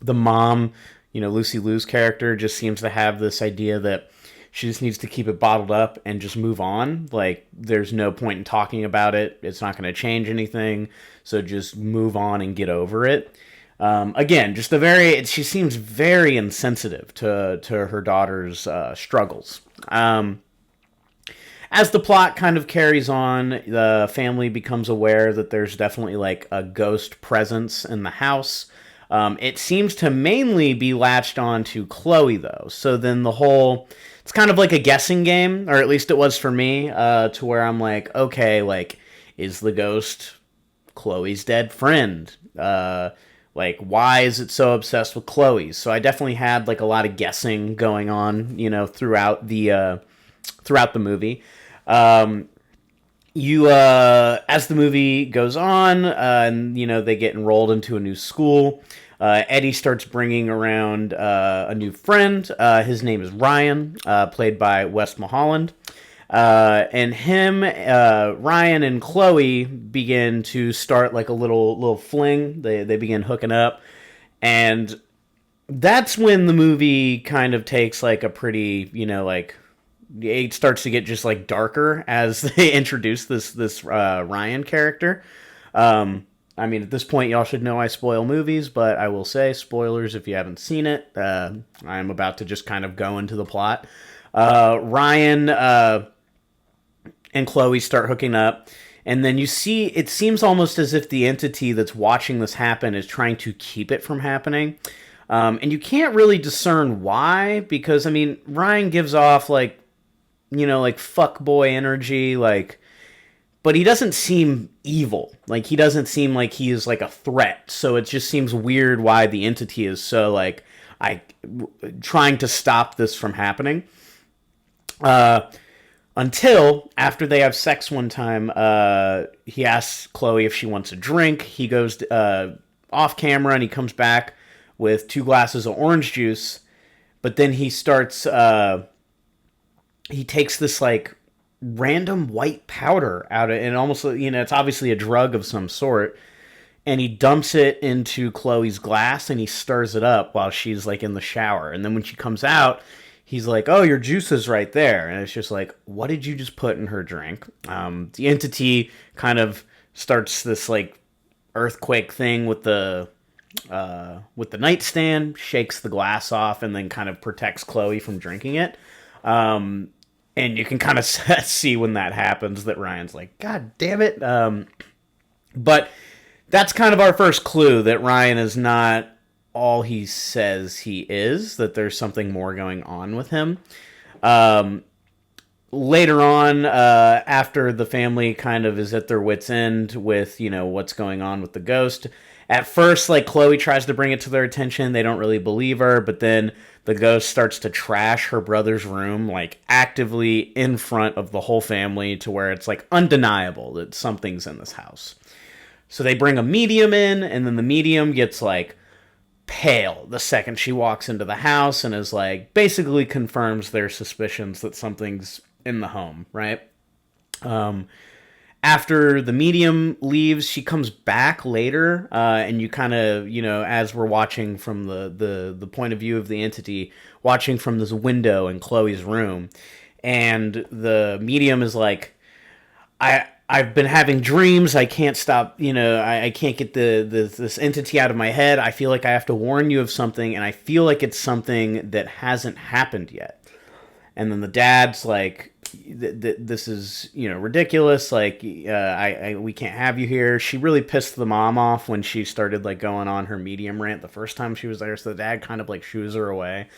The mom, Lucy Liu's character just seems to have this idea that she just needs to keep it bottled up and just move on. Like, there's no point in talking about it. It's not going to change anything. So just move on and get over it. Again, just she seems very insensitive to her daughter's struggles. As the plot kind of carries on, the family becomes aware that there's definitely like a ghost presence in the house. It seems to mainly be latched on to Chloe, though. So then it's kind of like a guessing game, or at least it was for me, to where I'm like, okay, like, is the ghost Chloe's dead friend? Like, why is it so obsessed with Chloe? So I definitely had like a lot of guessing going on, throughout the movie. As the movie goes on, and they get enrolled into a new school. Eddie starts bringing around a new friend. His name is Ryan, played by Wes Mulholland. And Ryan and Chloe begin to start like a little fling. They begin hooking up. And that's when the movie kind of takes like a pretty, it starts to get just like darker as they introduce this Ryan character. I mean, at this point, y'all should know I spoil movies, but I will say, spoilers if you haven't seen it. I'm about to just kind of go into the plot. Ryan and Chloe start hooking up, and then it seems almost as if the entity that's watching this happen is trying to keep it from happening. And you can't really discern why, because, I mean, Ryan gives off, like, like fuckboy energy, like, but he doesn't seem evil. Like, he doesn't seem like he is like a threat. So it just seems weird why the entity is so like trying to stop this from happening. Until after they have sex one time, he asks Chloe if she wants a drink. He goes off camera and he comes back with 2 glasses of orange juice. But then he starts. He takes this like random white powder out of it, and almost, it's obviously a drug of some sort, and he dumps it into Chloe's glass and he stirs it up while she's like in the shower. And then when she comes out, he's like, oh, your juice is right there. And it's just like, what did you just put in her drink? The entity kind of starts this like earthquake thing with the nightstand, shakes the glass off, and then kind of protects Chloe from drinking it. And you can kind of see when that happens that Ryan's like, God damn it. But that's kind of our first clue that Ryan is not all he says he is, that there's something more going on with him. Later on, after the family kind of is at their wit's end with, what's going on with the ghost, at first, like, Chloe tries to bring it to their attention. They don't really believe her, but then the ghost starts to trash her brother's room, like, actively in front of the whole family, to where it's, like, undeniable that something's in this house. So they bring a medium in, and then the medium gets, like, pale the second she walks into the house and is, like, basically confirms their suspicions that something's in the home, right? After the medium leaves, she comes back later, and you kind of, as we're watching from the point of view of the entity, watching from this window in Chloe's room, and the medium is like, I've been having dreams. I can't stop. I can't get this entity out of my head. I feel like I have to warn you of something, and I feel like it's something that hasn't happened yet. And then the dad's like, this is ridiculous. Like, we can't have you here. She really pissed the mom off when she started like going on her medium rant the first time she was there. So the dad kind of like shoos her away.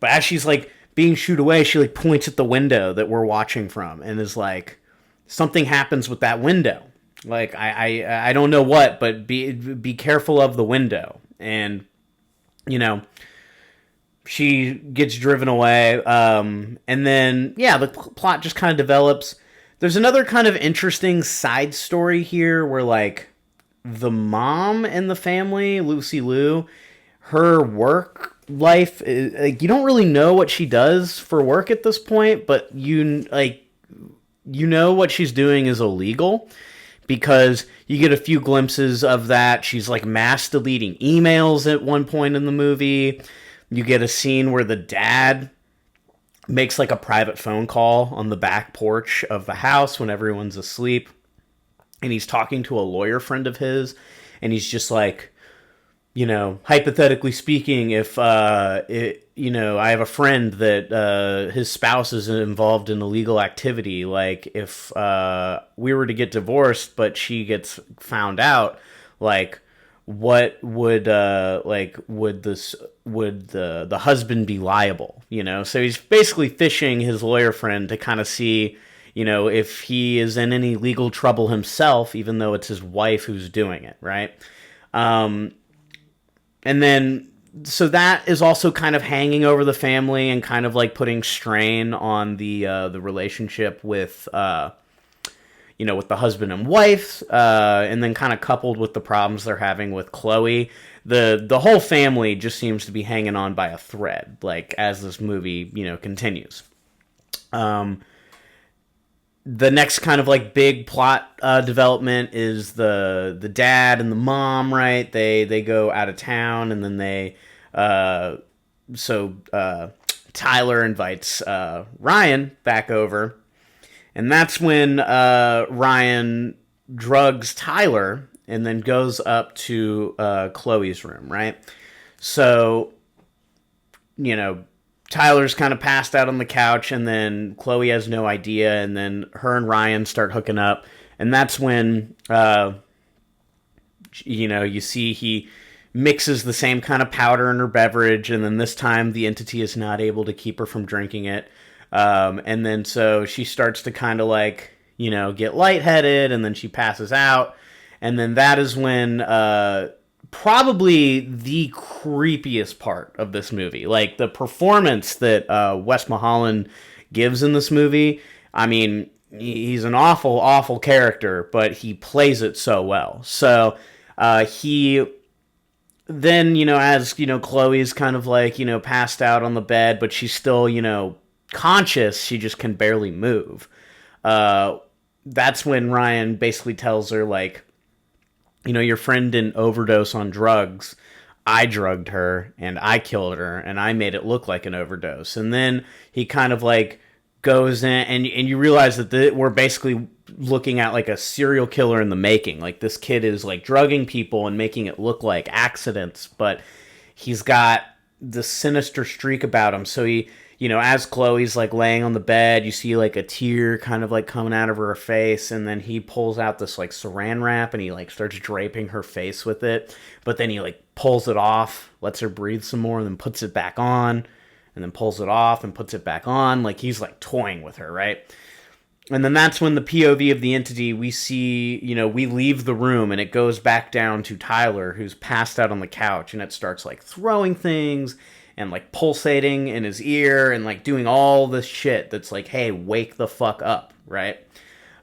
But as she's like being shooed away, she like points at the window that we're watching from and is like, something happens with that window. Like I don't know what, but be careful of the window. And she gets driven away. And then the plot just kind of develops. There's another kind of interesting side story here where like the mom in the family, Lucy Liu, her work life, like you don't really know what she does for work at this point, but what she's doing is illegal because you get a few glimpses of that. She's like mass deleting emails at one point in the movie. You get a scene where the dad makes like a private phone call on the back porch of the house when everyone's asleep. And he's talking to a lawyer friend of his. And he's just like, hypothetically speaking, if I have a friend that his spouse is involved in illegal activity, like if we were to get divorced, but she gets found out, like what would the husband be liable? So he's basically fishing his lawyer friend to kind of see, if he is in any legal trouble himself, even though it's his wife who's doing it, right? And then, so that is also kind of hanging over the family and kind of like putting strain on the relationship with, with the husband and wife, and then kind of coupled with the problems they're having with Chloe. The whole family just seems to be hanging on by a thread, like as this movie, continues. The next kind of like big plot development is the dad and the mom, right? They go out of town, and then Tyler invites Ryan back over, and that's when Ryan drugs Tyler and then goes up to Chloe's room, right? So Tyler's kind of passed out on the couch, and then Chloe has no idea, and then her and Ryan start hooking up, and that's when, you see he mixes the same kind of powder in her beverage, and then this time the entity is not able to keep her from drinking it, and then so she starts to kind of like, get lightheaded, and then she passes out, and then that is when, probably the creepiest part of this movie. Like, the performance that Wes Mulholland gives in this movie, I mean, he's an awful, awful character, but he plays it so well. So, he then, as, Chloe's kind of like, passed out on the bed, but she's still, conscious, she just can barely move. That's when Ryan basically tells her, like, your friend didn't overdose on drugs. I drugged her, and I killed her, and I made it look like an overdose. And then he kind of like goes in, and you realize that we're basically looking at like a serial killer in the making. Like, this kid is like drugging people and making it look like accidents, but he's got this sinister streak about him. So he, as Chloe's like laying on the bed, you see like a tear kind of like coming out of her face, and then he pulls out this like saran wrap and he like starts draping her face with it, but then he like pulls it off, lets her breathe some more, and then puts it back on, and then pulls it off and puts it back on, like he's like toying with her, right? And then that's when the POV of the entity, we see, we leave the room, and it goes back down to Tyler, who's passed out on the couch, and it starts like throwing things and like pulsating in his ear and like doing all this shit that's like, hey, wake the fuck up, right?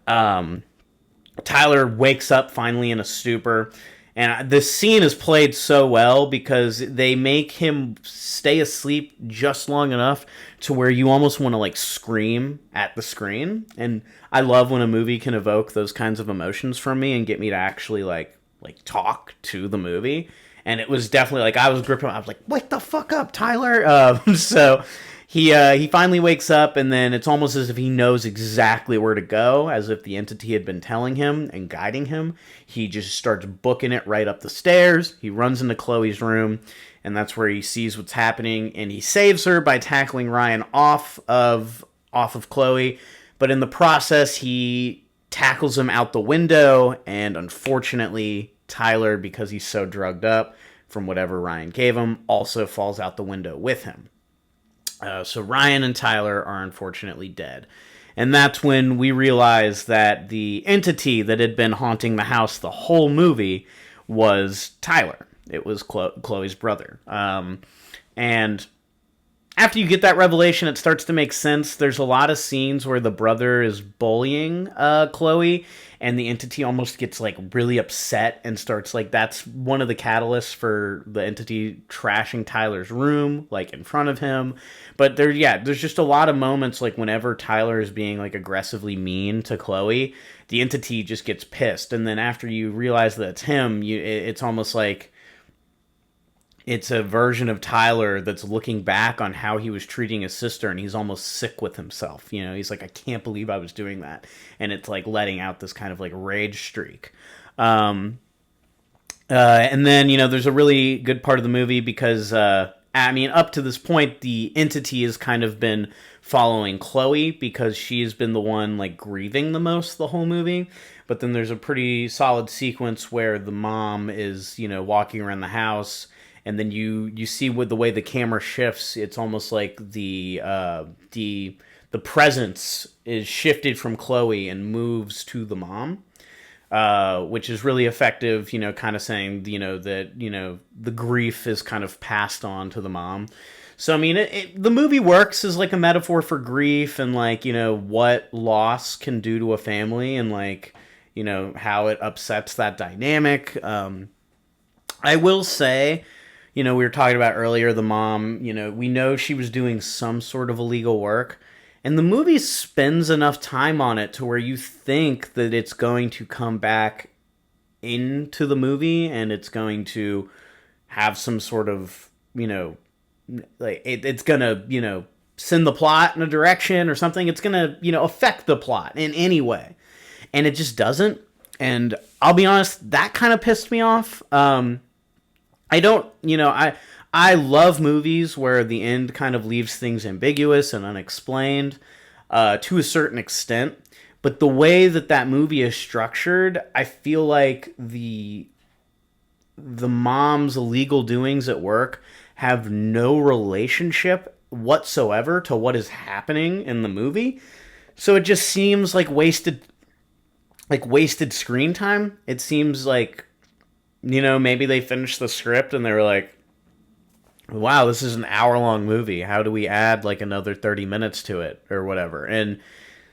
Tyler wakes up finally in a stupor, and this scene is played so well because they make him stay asleep just long enough to where you almost want to like scream at the screen. And I love when a movie can evoke those kinds of emotions from me and get me to actually like talk to the movie. And it was definitely like, I was gripping, I was like, wake the fuck up, Tyler. So He finally wakes up, and then it's almost as if he knows exactly where to go, as if the entity had been telling him and guiding him. He just starts booking it right up the stairs. He runs into Chloe's room, and that's where he sees what's happening, and he saves her by tackling Ryan off of Chloe. But in the process, he tackles him out the window, and unfortunately, Tyler, because he's so drugged up from whatever Ryan gave him, also falls out the window with him. So Ryan and Tyler are unfortunately dead. And that's when we realize that the entity that had been haunting the house the whole movie was Tyler. It was Chloe's brother. And after you get that revelation, it starts to make sense. There's a lot of scenes where the brother is bullying Chloe, and the entity almost gets like really upset and starts like, that's one of the catalysts for the entity trashing Tyler's room, like in front of him. But there's just a lot of moments like whenever Tyler is being like aggressively mean to Chloe, the entity just gets pissed. And then after you realize that it's him, it's almost like it's a version of Tyler that's looking back on how he was treating his sister, and he's almost sick with himself. You know, he's like, I can't believe I was doing that. And it's like letting out this kind of like rage streak. And then, there's a really good part of the movie because, up to this point, the entity has kind of been following Chloe because she's been the one like grieving the most the whole movie. But then there's a pretty solid sequence where the mom is, walking around the house. And then you see with the way the camera shifts, it's almost like the presence is shifted from Chloe and moves to the mom, which is really effective. Kind of saying that the grief is kind of passed on to the mom. So the movie works as like a metaphor for grief and like what loss can do to a family and like how it upsets that dynamic. I will say, we were talking about earlier, the mom, we know she was doing some sort of illegal work. And the movie spends enough time on it to where you think that it's going to come back into the movie and it's going to have some sort of, like it's going to, send the plot in a direction or something. It's going to, affect the plot in any way. And it just doesn't. And I'll be honest, that kind of pissed me off. I don't, I love movies where the end kind of leaves things ambiguous and unexplained to a certain extent. But the way that movie is structured, I feel like the mom's illegal doings at work have no relationship whatsoever to what is happening in the movie. So it just seems like wasted screen time. It seems like, maybe they finished the script and they were like, wow, this is an hour-long movie. How do we add like another 30 minutes to it or whatever? And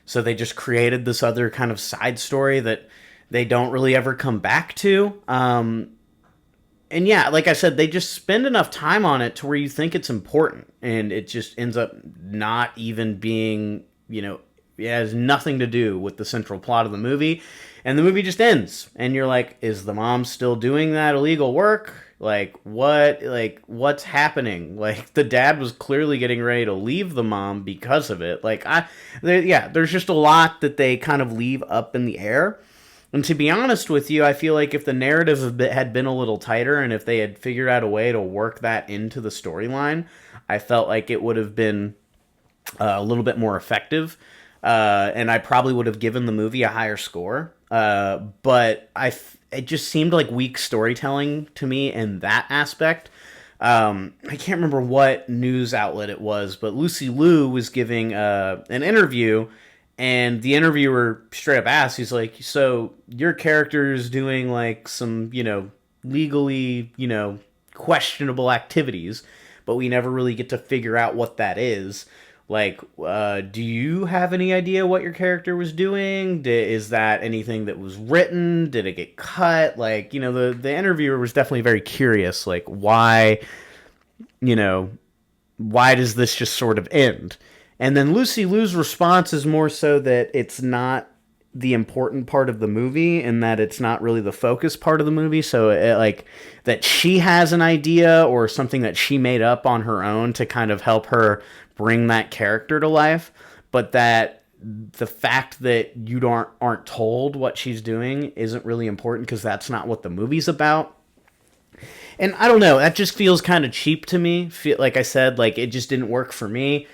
so they just created this other kind of side story that they don't really ever come back to. And yeah, like I said, they just spend enough time on it to where you think it's important. And it just ends up not even being, it has nothing to do with the central plot of the movie. And the movie just ends. And you're like, is the mom still doing that illegal work? What's happening? Like, the dad was clearly getting ready to leave the mom because of it. There's just a lot that they kind of leave up in the air. And to be honest with you, I feel like if the narrative had been a little tighter and if they had figured out a way to work that into the storyline, I felt like it would have been a little bit more effective. And I probably would have given the movie a higher score. But it just seemed like weak storytelling to me in that aspect. I can't remember what news outlet it was, but Lucy Liu was giving an interview, and the interviewer straight up asked, he's like, so your character is doing like some, legally, questionable activities, but we never really get to figure out what that is. Like, do you have any idea what your character was doing? Is that anything that was written? Did it get cut? Like, the interviewer was definitely very curious. Like, why does this just sort of end? And then Lucy Liu's response is more so that it's not the important part of the movie, and that it's not really the focus part of the movie. So like that she has an idea or something that she made up on her own to kind of help her bring that character to life, but that the fact that you aren't told what she's doing isn't really important because that's not what the movie's about. And I don't know, that just feels kind of cheap to me. Like I said, like it just didn't work for me.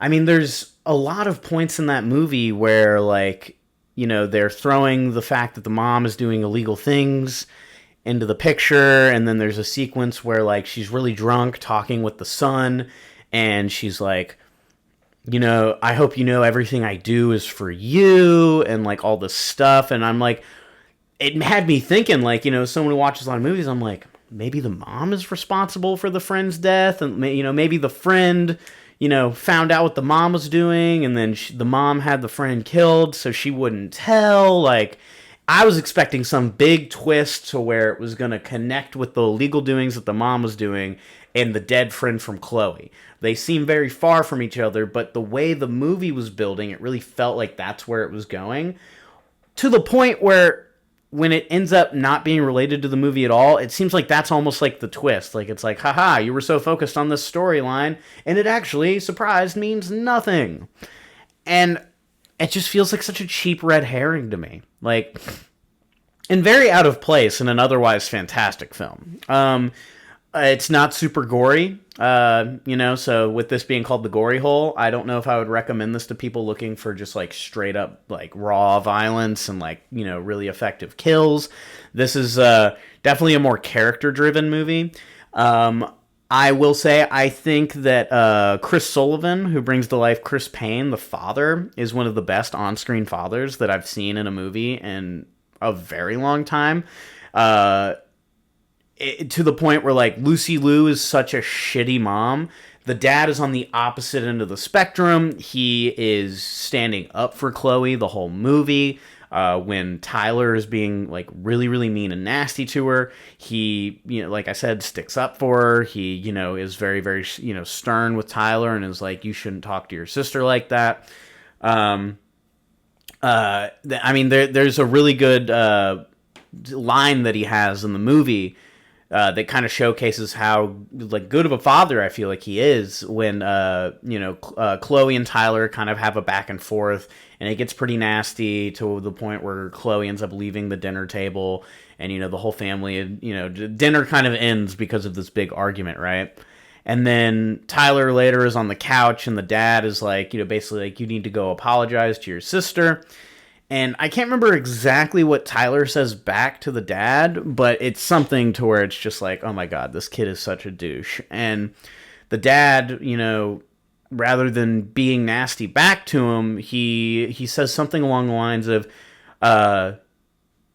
I mean, there's a lot of points in that movie where, like, they're throwing the fact that the mom is doing illegal things into the picture, and then there's a sequence where, like, she's really drunk talking with the son, and she's like, I hope you know everything I do is for you, and, like, all this stuff, and I'm like, it had me thinking, like, someone who watches a lot of movies, I'm like, maybe the mom is responsible for the friend's death, and, maybe the friend found out what the mom was doing, and then the mom had the friend killed, so she wouldn't tell. Like, I was expecting some big twist to where it was going to connect with the illegal doings that the mom was doing and the dead friend from Chloe. They seem very far from each other, but the way the movie was building, it really felt like that's where it was going. To the point where when it ends up not being related to the movie at all, it seems like that's almost like the twist. Like, it's like, haha, you were so focused on this storyline, and it actually, surprise, means nothing. And it just feels like such a cheap red herring to me. Like, and very out of place in an otherwise fantastic film. It's not super gory, so with this being called the Gory Hole, I don't know if I would recommend this to people looking for just, like, straight up, like, raw violence and, like, really effective kills. This is definitely a more character-driven movie. I will say, I think that Chris Sullivan, who brings to life Chris Payne, the father, is one of the best on-screen fathers that I've seen in a movie in a very long time. To the point where, like, Lucy Liu is such a shitty mom. The dad is on the opposite end of the spectrum. He is standing up for Chloe the whole movie. When Tyler is being, like, really, really mean and nasty to her, he, like I said, sticks up for her. He, is very, very, stern with Tyler and is like, you shouldn't talk to your sister like that. I mean, there's a really good line that he has in the movie that kind of showcases how, like, good of a father I feel like he is when Chloe and Tyler kind of have a back and forth, and it gets pretty nasty to the point where Chloe ends up leaving the dinner table, and the whole family, dinner kind of ends because of this big argument, right? And then Tyler later is on the couch, and the dad is like, basically like, you need to go apologize to your sister. And I can't remember exactly what Tyler says back to the dad, but it's something to where it's just like, oh my god, this kid is such a douche. And the dad, rather than being nasty back to him, he says something along the lines of,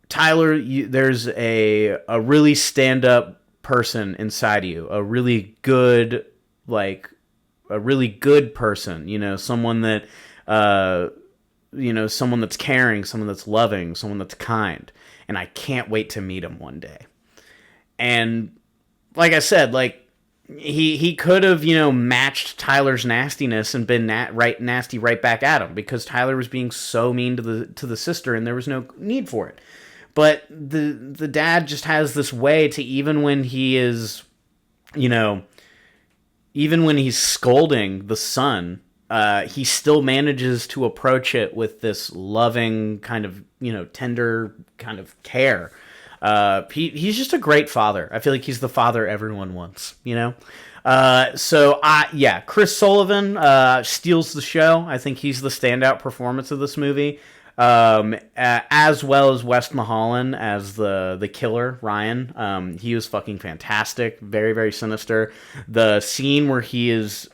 Tyler, there's a really stand-up person inside you, a really good person, someone that, someone that's caring, someone that's loving, someone that's kind, and I can't wait to meet him one day. And like I said, like, he could have, matched Tyler's nastiness and been nasty right back at him, because Tyler was being so mean to the sister, and there was no need for it. But the dad just has this way to, even when he is, even when he's scolding the son, he still manages to approach it with this loving kind of, tender kind of care. He's just a great father. I feel like he's the father everyone wants, Chris Sullivan steals the show. I think he's the standout performance of this movie. As well as West Mulholland as the killer, Ryan. He was fucking fantastic. Very, very sinister. The scene where he is,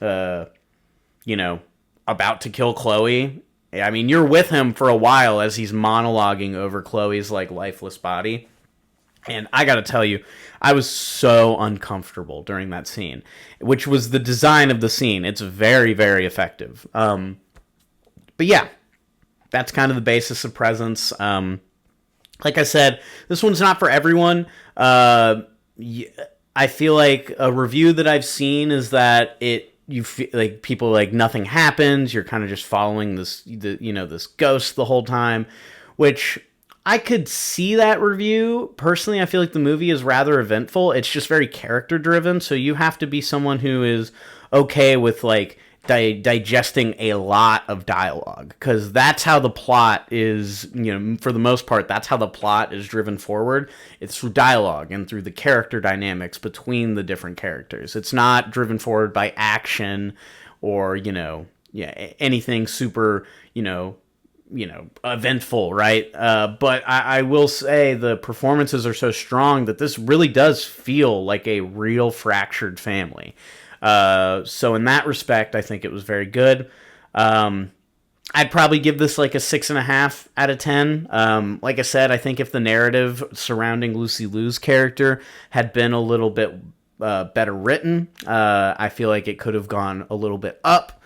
about to kill Chloe. I mean, you're with him for a while as he's monologuing over Chloe's, like, lifeless body. And I gotta tell you, I was so uncomfortable during that scene, which was the design of the scene. It's very, very effective. But yeah, that's kind of the basis of Presence. Like I said, this one's not for everyone. I feel like a review that I've seen is that you feel like people, like, nothing happens. You're kind of just following this ghost the whole time, which I could see that review. Personally, I feel like the movie is rather eventful. It's just very character driven, so you have to be someone who is okay with like digesting a lot of dialogue, because that's how the plot is, for the most part, that's how the plot is driven forward. It's through dialogue and through the character dynamics between the different characters. It's not driven forward by action or, anything super, eventful, right? But I will say the performances are so strong that this really does feel like a real fractured family. So in that respect, I think it was very good. I'd probably give this like a 6.5 out of 10. Like I said, I think if the narrative surrounding Lucy Liu's character had been a little bit better written, I feel like it could have gone a little bit up.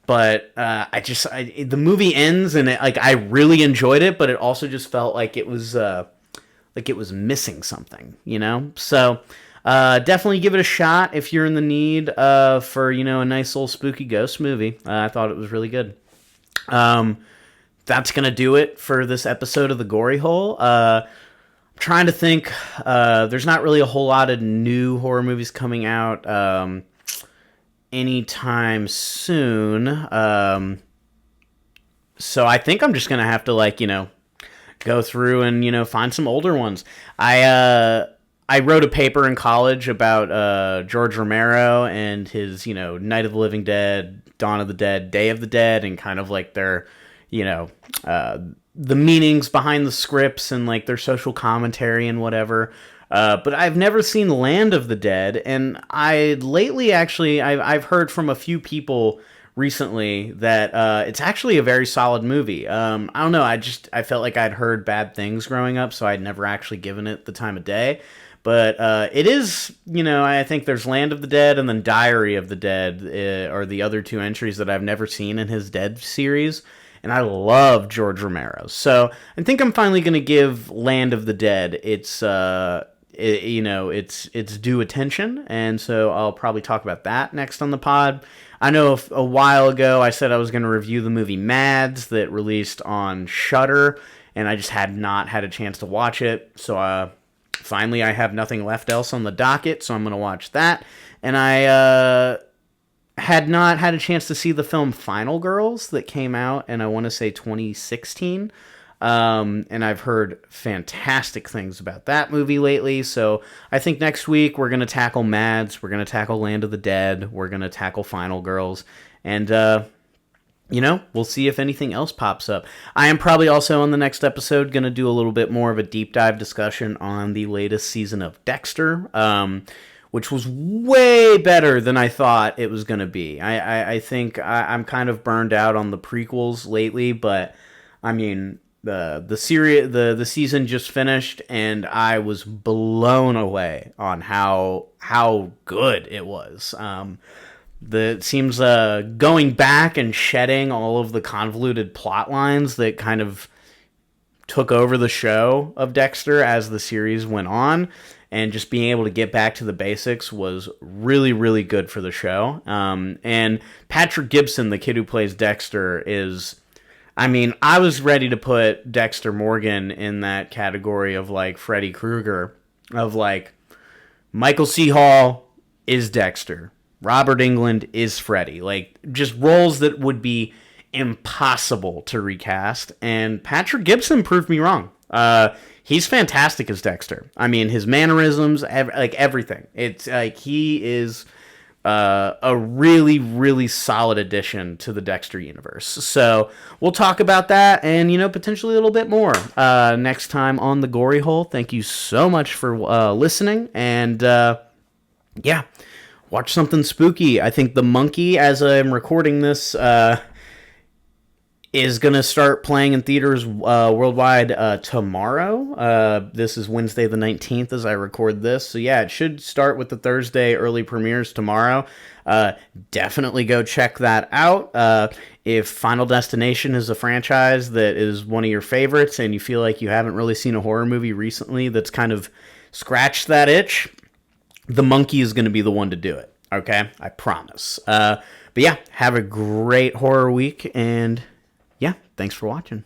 But the movie ends and I really enjoyed it, but it also just felt like it was missing something, So definitely give it a shot if you're in the need for a nice little spooky ghost movie. I thought it was really good. That's gonna do it for this episode of the Gory Hole. I'm trying to think. There's not really a whole lot of new horror movies coming out anytime soon. So I think I'm just gonna have to go through and find some older ones. I wrote a paper in college about George Romero and his, Night of the Living Dead, Dawn of the Dead, Day of the Dead, and kind of like their, the meanings behind the scripts and like their social commentary and whatever. But I've never seen Land of the Dead, and I've heard from a few people recently that it's actually a very solid movie. I don't know, I felt like I'd heard bad things growing up, so I'd never actually given it the time of day. But it is, I think there's Land of the Dead and then Diary of the Dead are the other two entries that I've never seen in his Dead series. And I love George Romero. So I think I'm finally going to give Land of the Dead its due attention. And so I'll probably talk about that next on the pod. I know a while ago I said I was going to review the movie Mads that released on Shudder, and I just had not had a chance to watch it. So finally, I have nothing left else on the docket, so I'm going to watch that. And I had not had a chance to see the film Final Girls that came out, and I want to say 2016. And I've heard fantastic things about that movie lately, so I think next week we're going to tackle Mads, we're going to tackle Land of the Dead, we're going to tackle Final Girls, and we'll see if anything else pops up. I am probably also on the next episode going to do a little bit more of a deep dive discussion on the latest season of Dexter, which was way better than I thought it was going to be. I think I'm kind of burned out on the prequels lately, but I mean, the season just finished, and I was blown away on how good it was. It seems going back and shedding all of the convoluted plot lines that kind of took over the show of Dexter as the series went on, and just being able to get back to the basics was really, really good for the show. And Patrick Gibson, the kid who plays Dexter, I was ready to put Dexter Morgan in that category of like Freddy Krueger, of like Michael C. Hall is Dexter, Robert Englund is Freddy, like just roles that would be impossible to recast. And Patrick Gibson proved me wrong. He's fantastic as Dexter. I mean, his mannerisms, everything. It's like he is a really, really solid addition to the Dexter universe. So we'll talk about that and, potentially a little bit more next time on the Gory Hole. Thank you so much for listening. And watch something spooky. I think The Monkey, as I'm recording this, is going to start playing in theaters worldwide tomorrow. This is Wednesday the 19th as I record this. So yeah, it should start with the Thursday early premieres tomorrow. Definitely go check that out. If Final Destination is a franchise that is one of your favorites and you feel like you haven't really seen a horror movie recently that's kind of scratched that itch, The Monkey is going to be the one to do it. Okay? I promise. But yeah, have a great horror week, and yeah, thanks for watching.